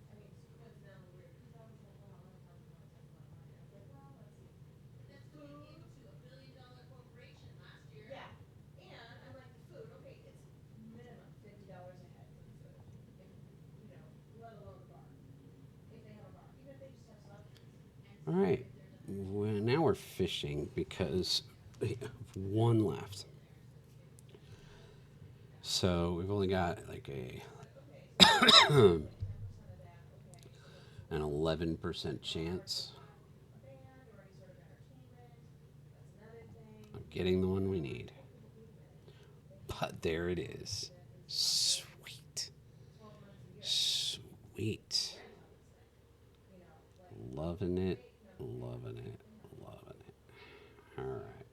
S3: I mean, it's coincidentally weird because I was like, well, I want to talk about money. I was like, well, let's see. That's going into $1 billion corporation last year. Yeah, and I'm like, the food, okay, it's minimum $50 a head for the food, if, let alone the bar, if they have a bar, even if they just have subsidies.
S2: All right. Well, now we're fishing because we have 1 left. So we've only got like an 11% chance of getting the one we need. But there it is. Sweet. Sweet. Loving it, loving it, loving it. All right.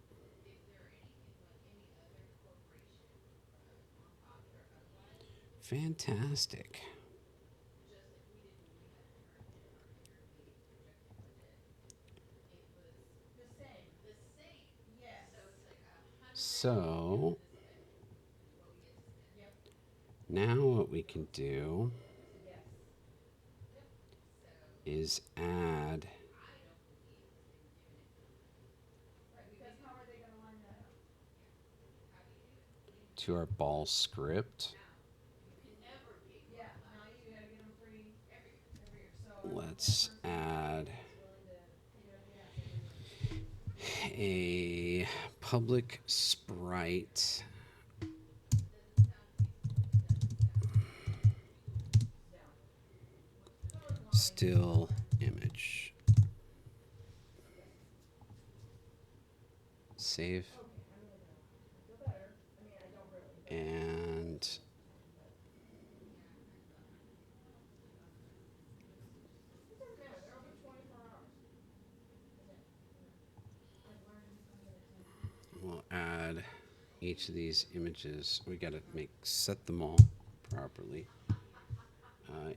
S2: Fantastic. So now what we can do is add to our ball script. Let's add a public sprite still image. Save. And we'll add each of these images. We got to set them all properly.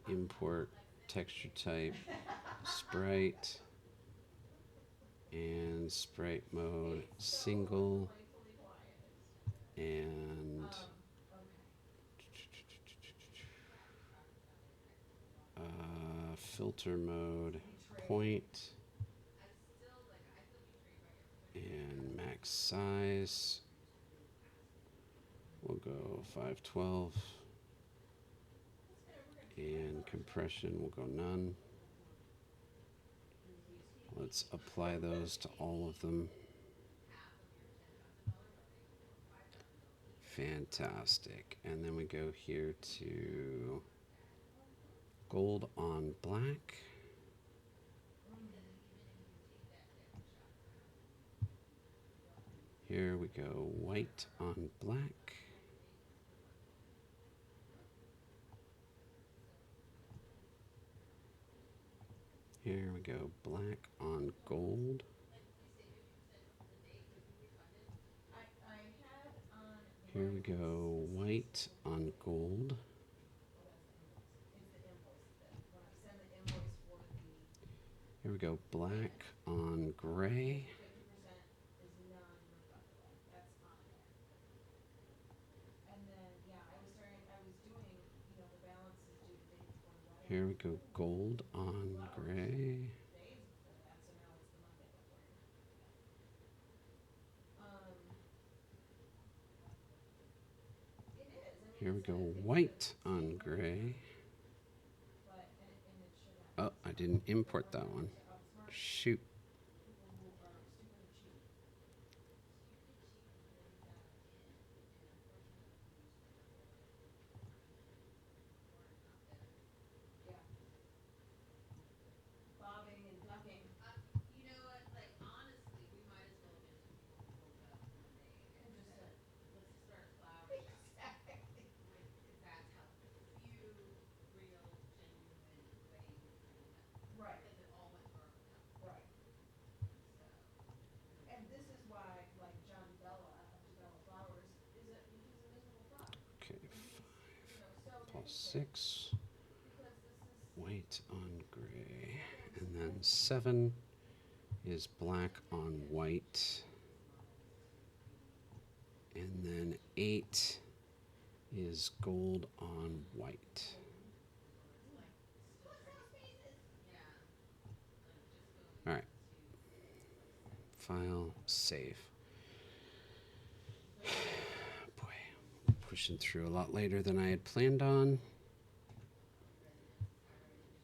S2: Import texture type, sprite, and sprite mode single, and filter mode point, And max size, we'll go 512. And compression, we'll go none. Let's apply those to all of them. Fantastic. And then we go here to gold on black. Here we go white on black. Here we go black on gold. Here we go white on gold. Here we go black on gray. Here we go gold on gray. Here we go white on gray. Oh, I didn't import that one. Shoot. Okay, 5 plus 6. White on gray. And then 7 is black on white. And then 8 is gold on white. All right. File, save. Boy, pushing through a lot later than I had planned on.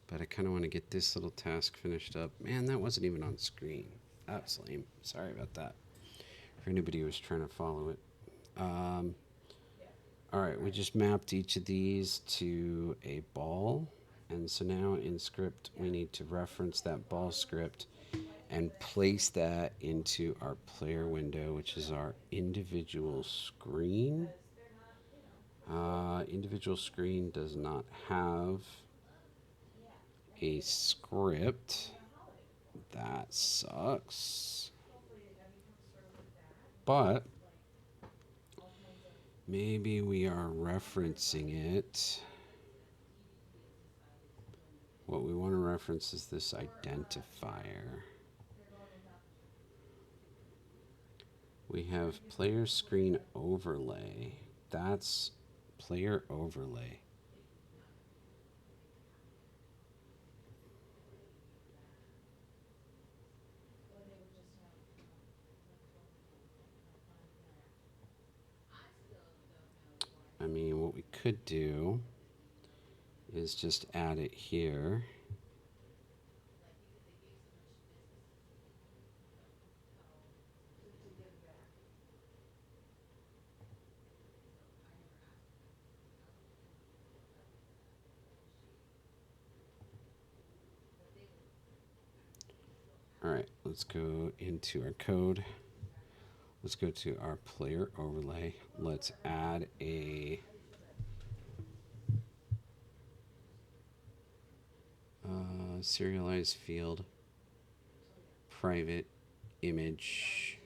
S2: But I kind of want to get this little task finished up. Man, that wasn't even on screen. That's lame. Sorry about that. For anybody who was trying to follow it. All right, we just mapped each of these to a ball. And so now in script, we need to reference that ball script and place that into our player window, which is our individual screen. Individual screen does not have a script. That sucks. But maybe we are referencing it. What we want to reference is this identifier. We have player screen overlay. That's player overlay. I mean, what we could do is just add it here. All right, let's go into our code. Let's go to our player overlay. Let's add a serialized field, private image.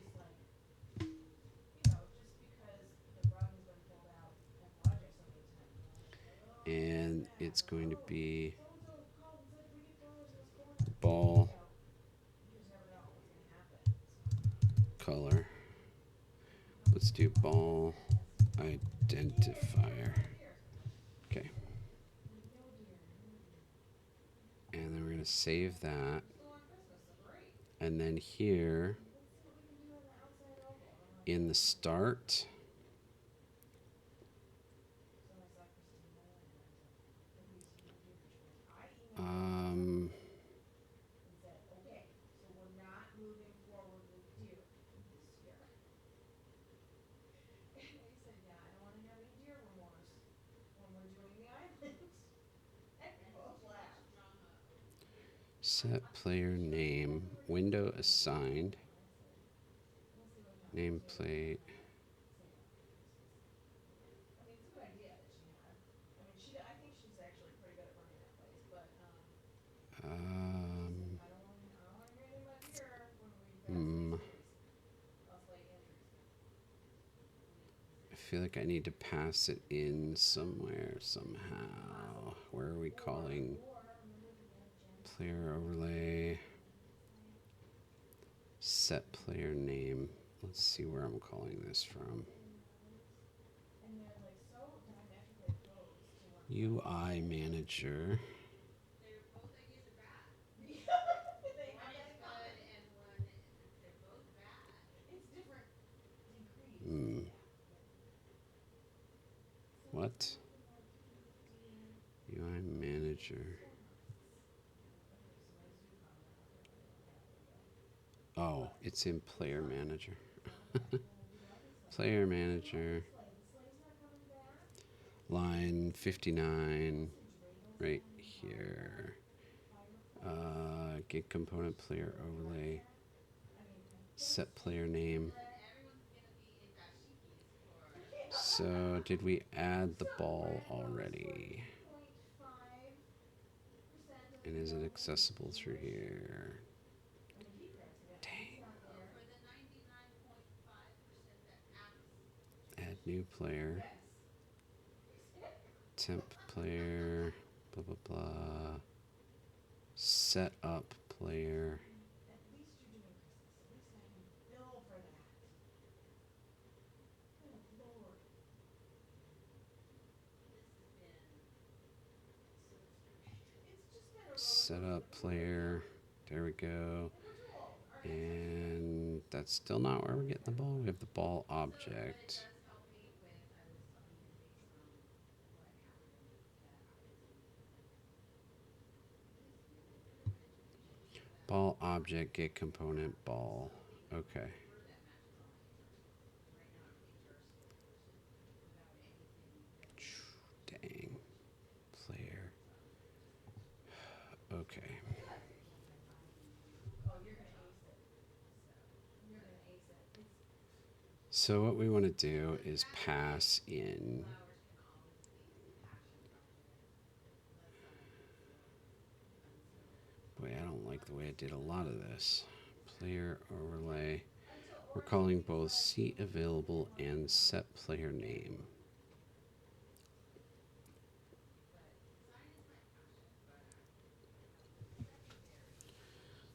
S2: And it's going to be ball color. Let's do ball identifier. Okay. And then we're going to save that. And then here, in the start. Um,
S3: and said, okay, so we're not moving forward with deer this year. And they said, yeah, I don't wanna have any deer remorse when we're doing the island. And we both laughed.
S2: set player name, window assigned,
S3: We'll see what happens.
S2: nameplate.
S3: I mean, it's a good idea that she had. I mean, I think she's actually pretty good at running that place, but,
S2: Um,
S3: I don't wanna hear anything about deer when we pass
S2: hmm,
S3: these trees. Us late entries.
S2: I feel like I need to pass it in somewhere, somehow. Where are we calling
S3: Or, remember we had Jen
S2: player overlay? Set player name. Let's see where I'm calling this from.
S3: and they're like so diametrically opposed to one
S2: UI manager.
S4: They're both, I use a bat.
S3: they
S4: One
S3: have
S4: is
S3: that in
S4: good
S3: common.
S4: and one, they're both bad.
S3: It's different degrees.
S2: Hmm.
S3: Yeah.
S2: What? UI manager. Oh, it's in player manager. Player manager. Line 59 right here. Get component player overlay. Set player name.
S4: Everyone's gonna be in dashikis for.
S2: So did we add the ball already? And is it accessible through here? Dang.
S4: For the 99.5% that apps.
S2: Add new player. Temp player. Blah blah blah. Set up player.
S3: At least you're doing Christmas. At least I can bill for that. Good Lord. It's just been a
S2: Set up player. There we go. And that's still not where we're getting the ball. We have the ball object.
S4: Does help me with, I was telling him based on what happened.
S2: Ball object, get component, ball. Okay. Dang. Player. Okay.
S3: Oh, you're gonna ace it. You're gonna ace it. It's
S2: So what we want to do is pass in boy, I don't like the way I did a lot of this. Player overlay. We're calling both seat available and set player name.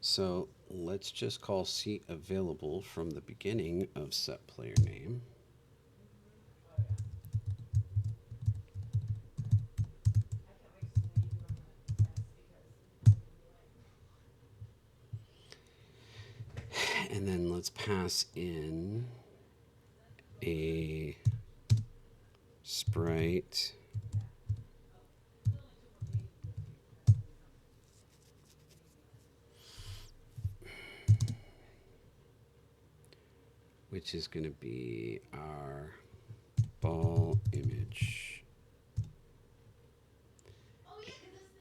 S2: So let's just call seat available from the beginning of set player name.
S3: I can't wait to see when you run the test because it's gonna be like
S2: And then let's pass in a sprite. Which is going to be our ball image.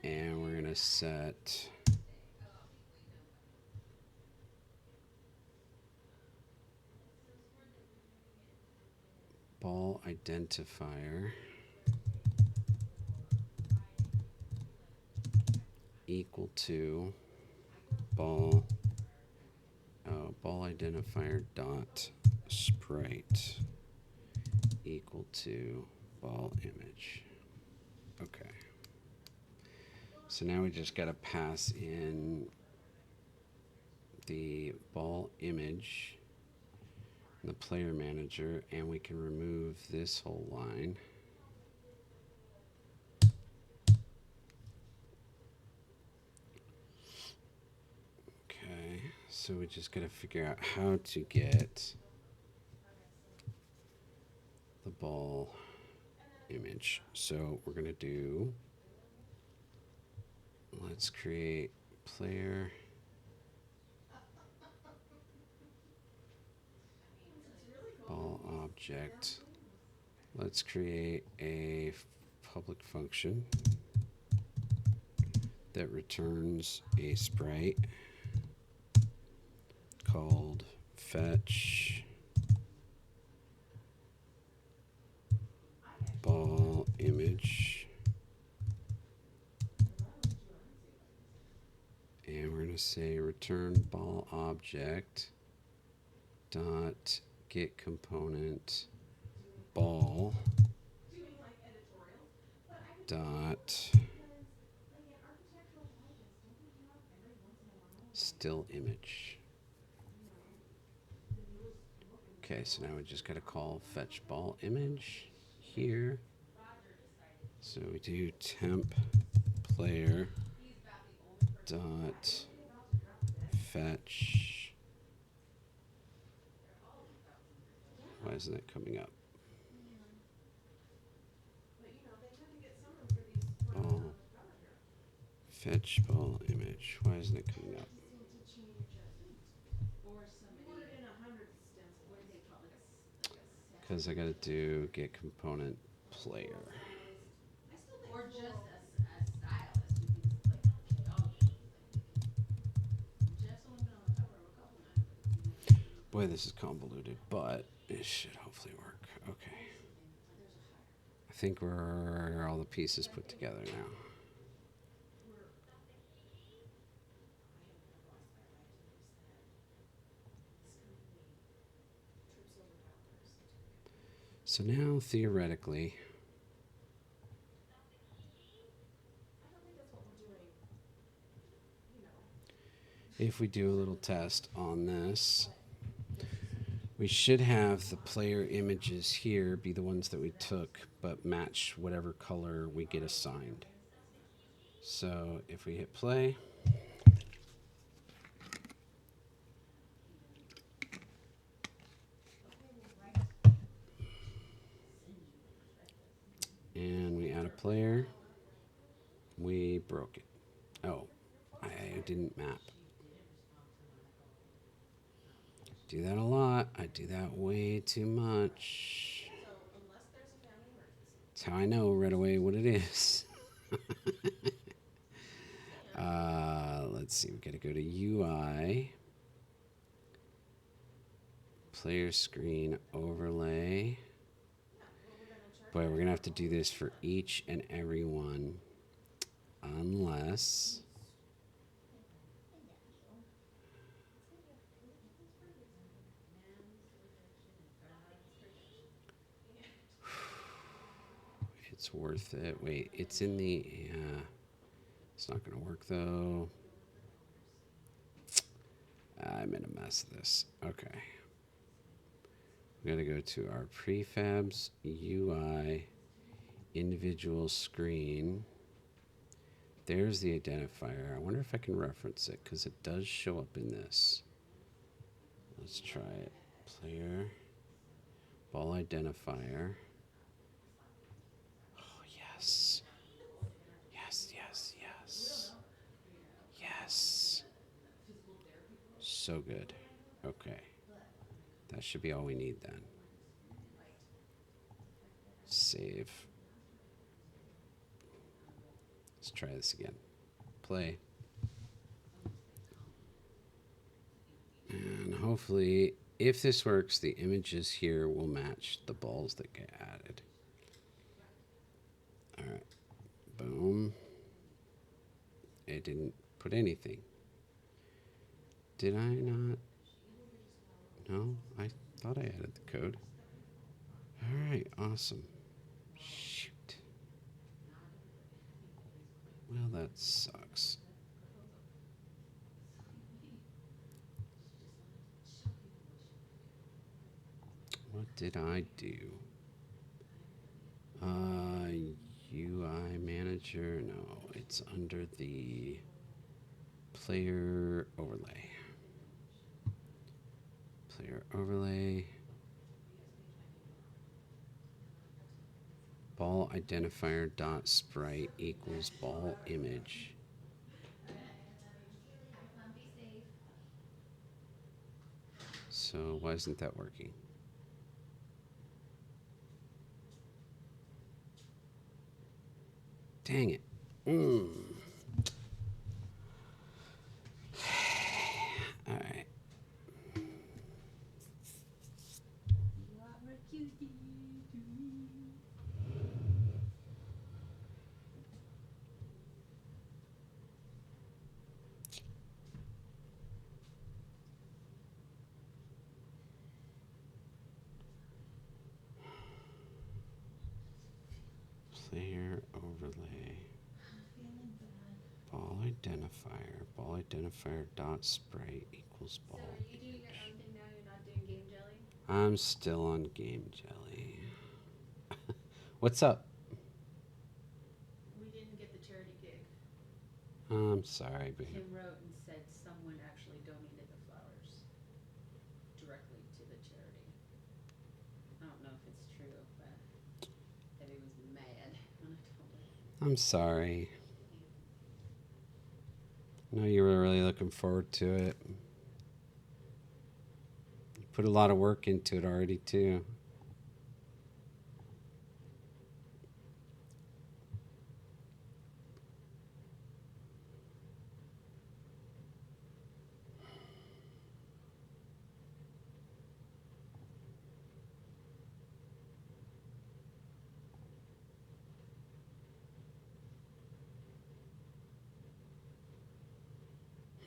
S2: And we're going to set ball identifier equal to ball identifier dot sprite equal to ball image. Okay. So now we just got to pass in the ball image in the player manager, and we can remove this whole line. Okay, so we just got to figure out how to get image. So we're going to do, let's create player ball object. Let's create a public function that returns a sprite called fetch ball image, and we're going to say return ball object dot get component ball dot still image. Okay, so now we just got to call fetch ball image here. So we do temp player dot fetch. Why isn't it coming up? Ball fetch ball image. Why isn't it coming up?
S4: Or somebody, what do they call it?
S2: Because I got to do get component player.
S4: Or just a stylist who can like all of it. Jeff's only been on the cover of a couple magazines.
S2: Boy, this is convoluted, but it should hopefully work. Okay. I think we're all the pieces put together now. So now, theoretically, if we do a little test on this, we should have the player images here be the ones that we took, but match whatever color we get assigned. So if we hit play, and we add a player, we broke it. Oh, I didn't map. Do that a lot. I do that way too much. That's how I know right away what it is. Let's see. We got to go to UI, player screen overlay. Boy, we're gonna have to do this for each and every one, unless. It's worth it. Wait, it's in the. It's not gonna work though. I'm in a mess of this. Okay. We gotta go to our prefabs, UI, individual screen. There's the identifier. I wonder if I can reference it because it does show up in this. Let's try it. Player, ball identifier. Oh, yes. Yes, yes, yes. Yes. So good. Okay. That should be all we need then. Save. Let's try this again. Play. And hopefully, if this works, the images here will match the balls that get added. All right. Boom. It didn't put anything. Did I not? No, I thought I added the code. All right, awesome. Shoot. Well, that sucks. What did I do? UI manager? No, it's under the player overlay. Player overlay. Ball ball identifier dot sprite equals ball image. So why isn't that working? Dang it. All right. Player overlay. Ball identifier dot sprite equals ball.
S4: So are you doing your own thing now? You're not doing Game Jelly?
S2: I'm still on Game Jelly. What's up?
S4: We didn't get the charity gig.
S2: I'm sorry, babe.
S4: Kim wrote and said someone actually donated the flowers directly to the charity. I don't know if it's true, but Debbie was mad when I told her.
S2: I'm sorry. I know you were really looking forward to it. You put a lot of work into it already, too.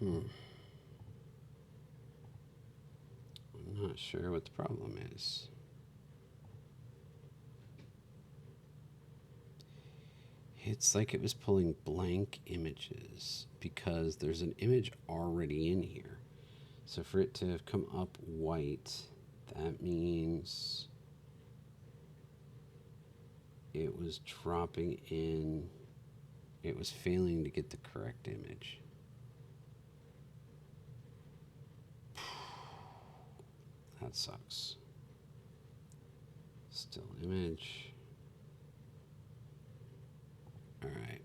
S2: I'm not sure what the problem is. It's like it was pulling blank images because there's an image already in here. So for it to come up white, that means it was dropping in, it was failing to get the correct image. That sucks. Still image. All right.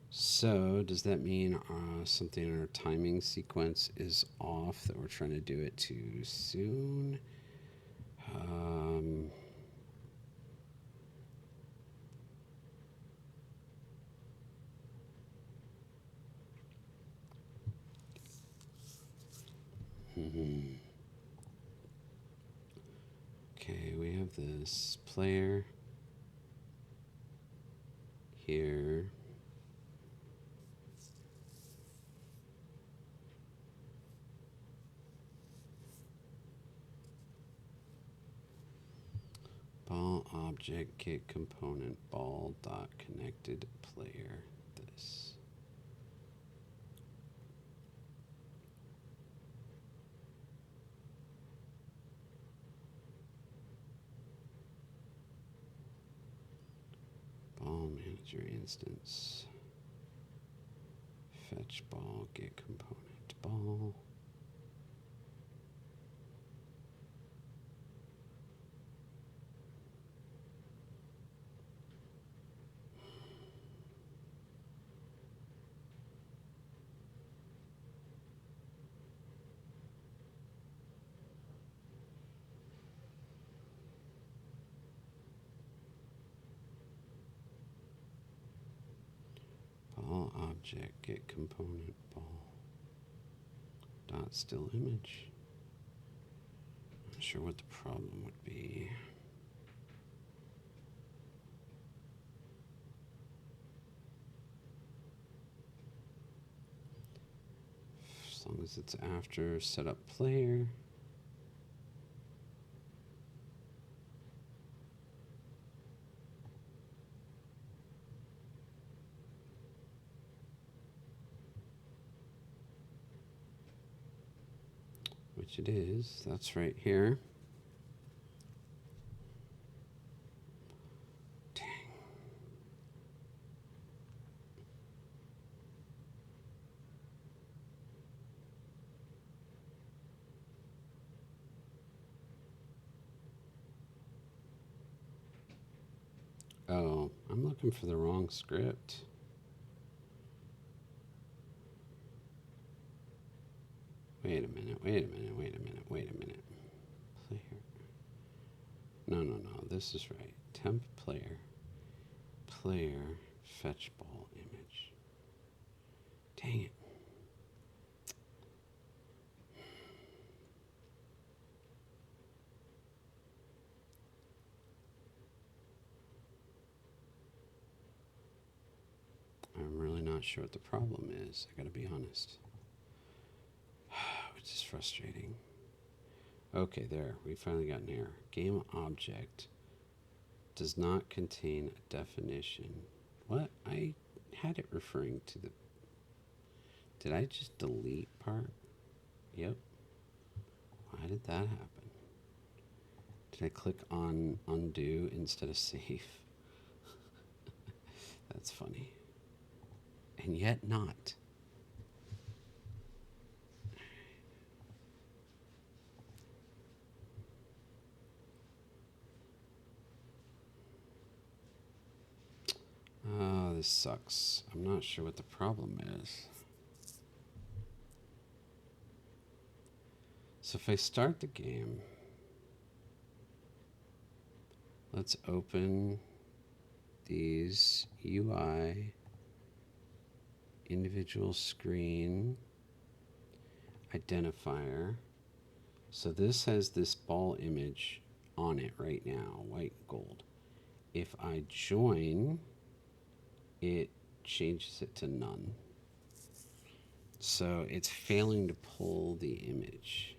S2: So does that mean something in our timing sequence is off, that we're trying to do it too soon? Okay, we have this player here. Ball object get component ball dot connected player. This. Ball manager instance. Fetch ball get component ball. Ball object get component ball dot still image. Not sure what the problem would be. As long as it's after setup player. Which it is. That's right here. Dang. looking for the wrong script. Wait a minute. Player. No. This is right. Temp player. Player fetch ball image. Dang it. I'm really not sure what the problem is. I gotta be honest. Which is frustrating. Okay, there. We finally got an error. Game object does not contain a definition. What? I had it referring to the... Did I just delete part? Yep. Why did that happen? Did I click on undo instead of save? That's funny. And yet not. Oh, this sucks. I'm not sure what the problem is. So if I start the game, let's open these UI, individual screen, identifier. So this has this ball image on it right now, white and gold. If I join, it changes it to none. So it's failing to pull the image.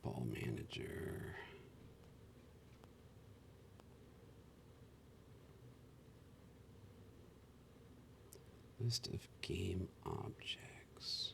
S2: Ball manager. List of game objects.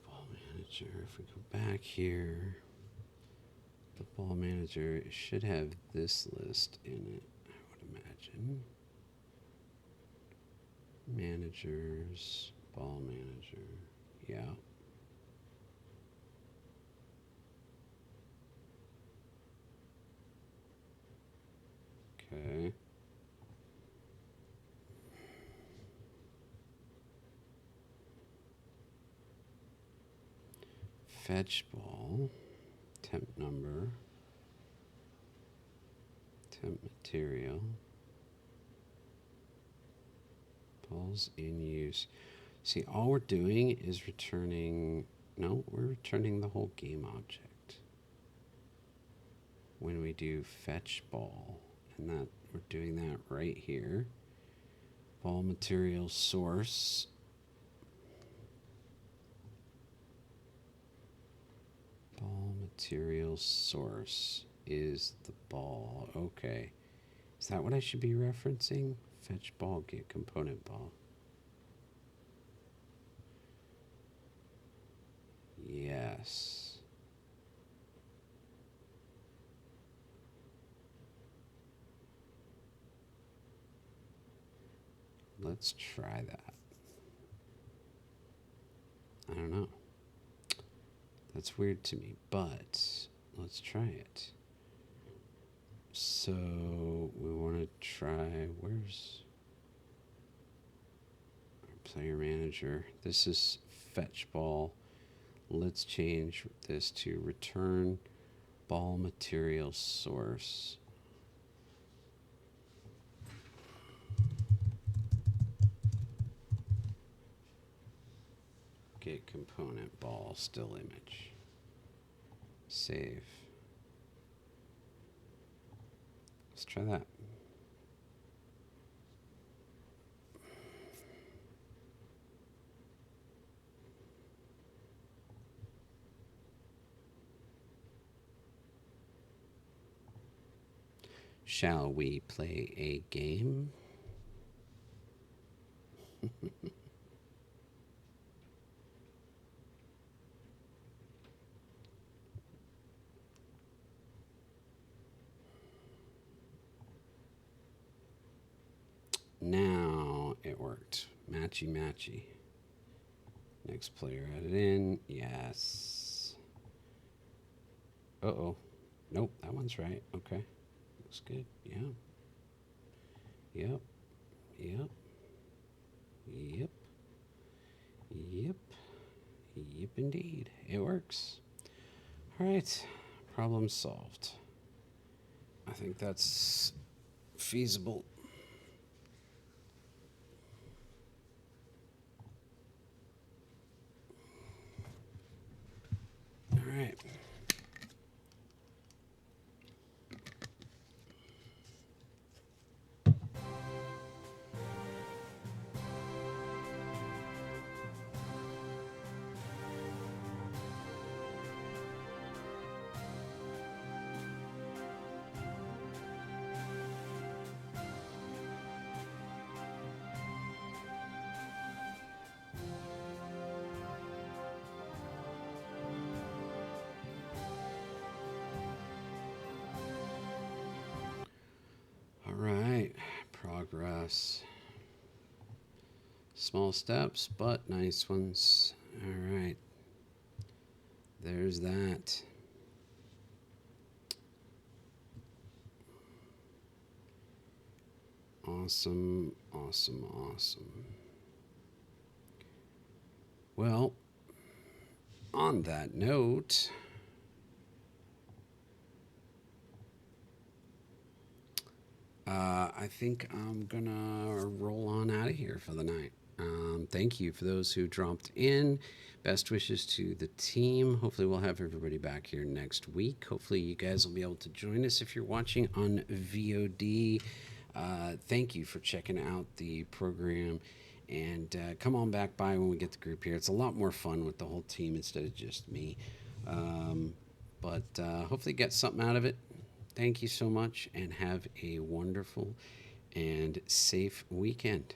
S2: Ball manager. If we go back here, the ball manager should have this list in it, I would imagine. Managers, ball manager. Yeah. Okay. Fetch ball, temp number, temp material, balls in use. See, all we're doing is returning, no, we're returning the whole game object when we do fetch ball, and that we're doing that right here. Ball material source. Ball material source is the ball. Okay. Is that what I should be referencing? Fetch ball, get component ball. Yes. Let's try that. I don't know. That's weird to me, but let's try it. So we want to try, where's our player manager? This is fetch ball. Let's change this to return Ball material source. Get component ball still image. Save. Let's try that. Shall we play a game? Now it worked. Matchy matchy. Next player added in. Yes. Uh-oh. Nope, that one's right. Okay. Looks good. Yeah. Yep. Yep. Yep. Yep. Yep, indeed. It works. All right. Problem solved. I think that's feasible. All right. All right. Progress. Small steps, but nice ones. All right. There's that. Awesome, awesome, awesome. Well, on that note, I think I'm gonna roll on out of here for the night. Thank you for those who dropped in. Best wishes to the team. Hopefully, we'll have everybody back here next week. Hopefully, you guys will be able to join us if you're watching on VOD. Thank you for checking out the program. And come on back by when we get the group here. It's a lot more fun with the whole team instead of just me. But hopefully, get something out of it. Thank you so much and have a wonderful and safe weekend.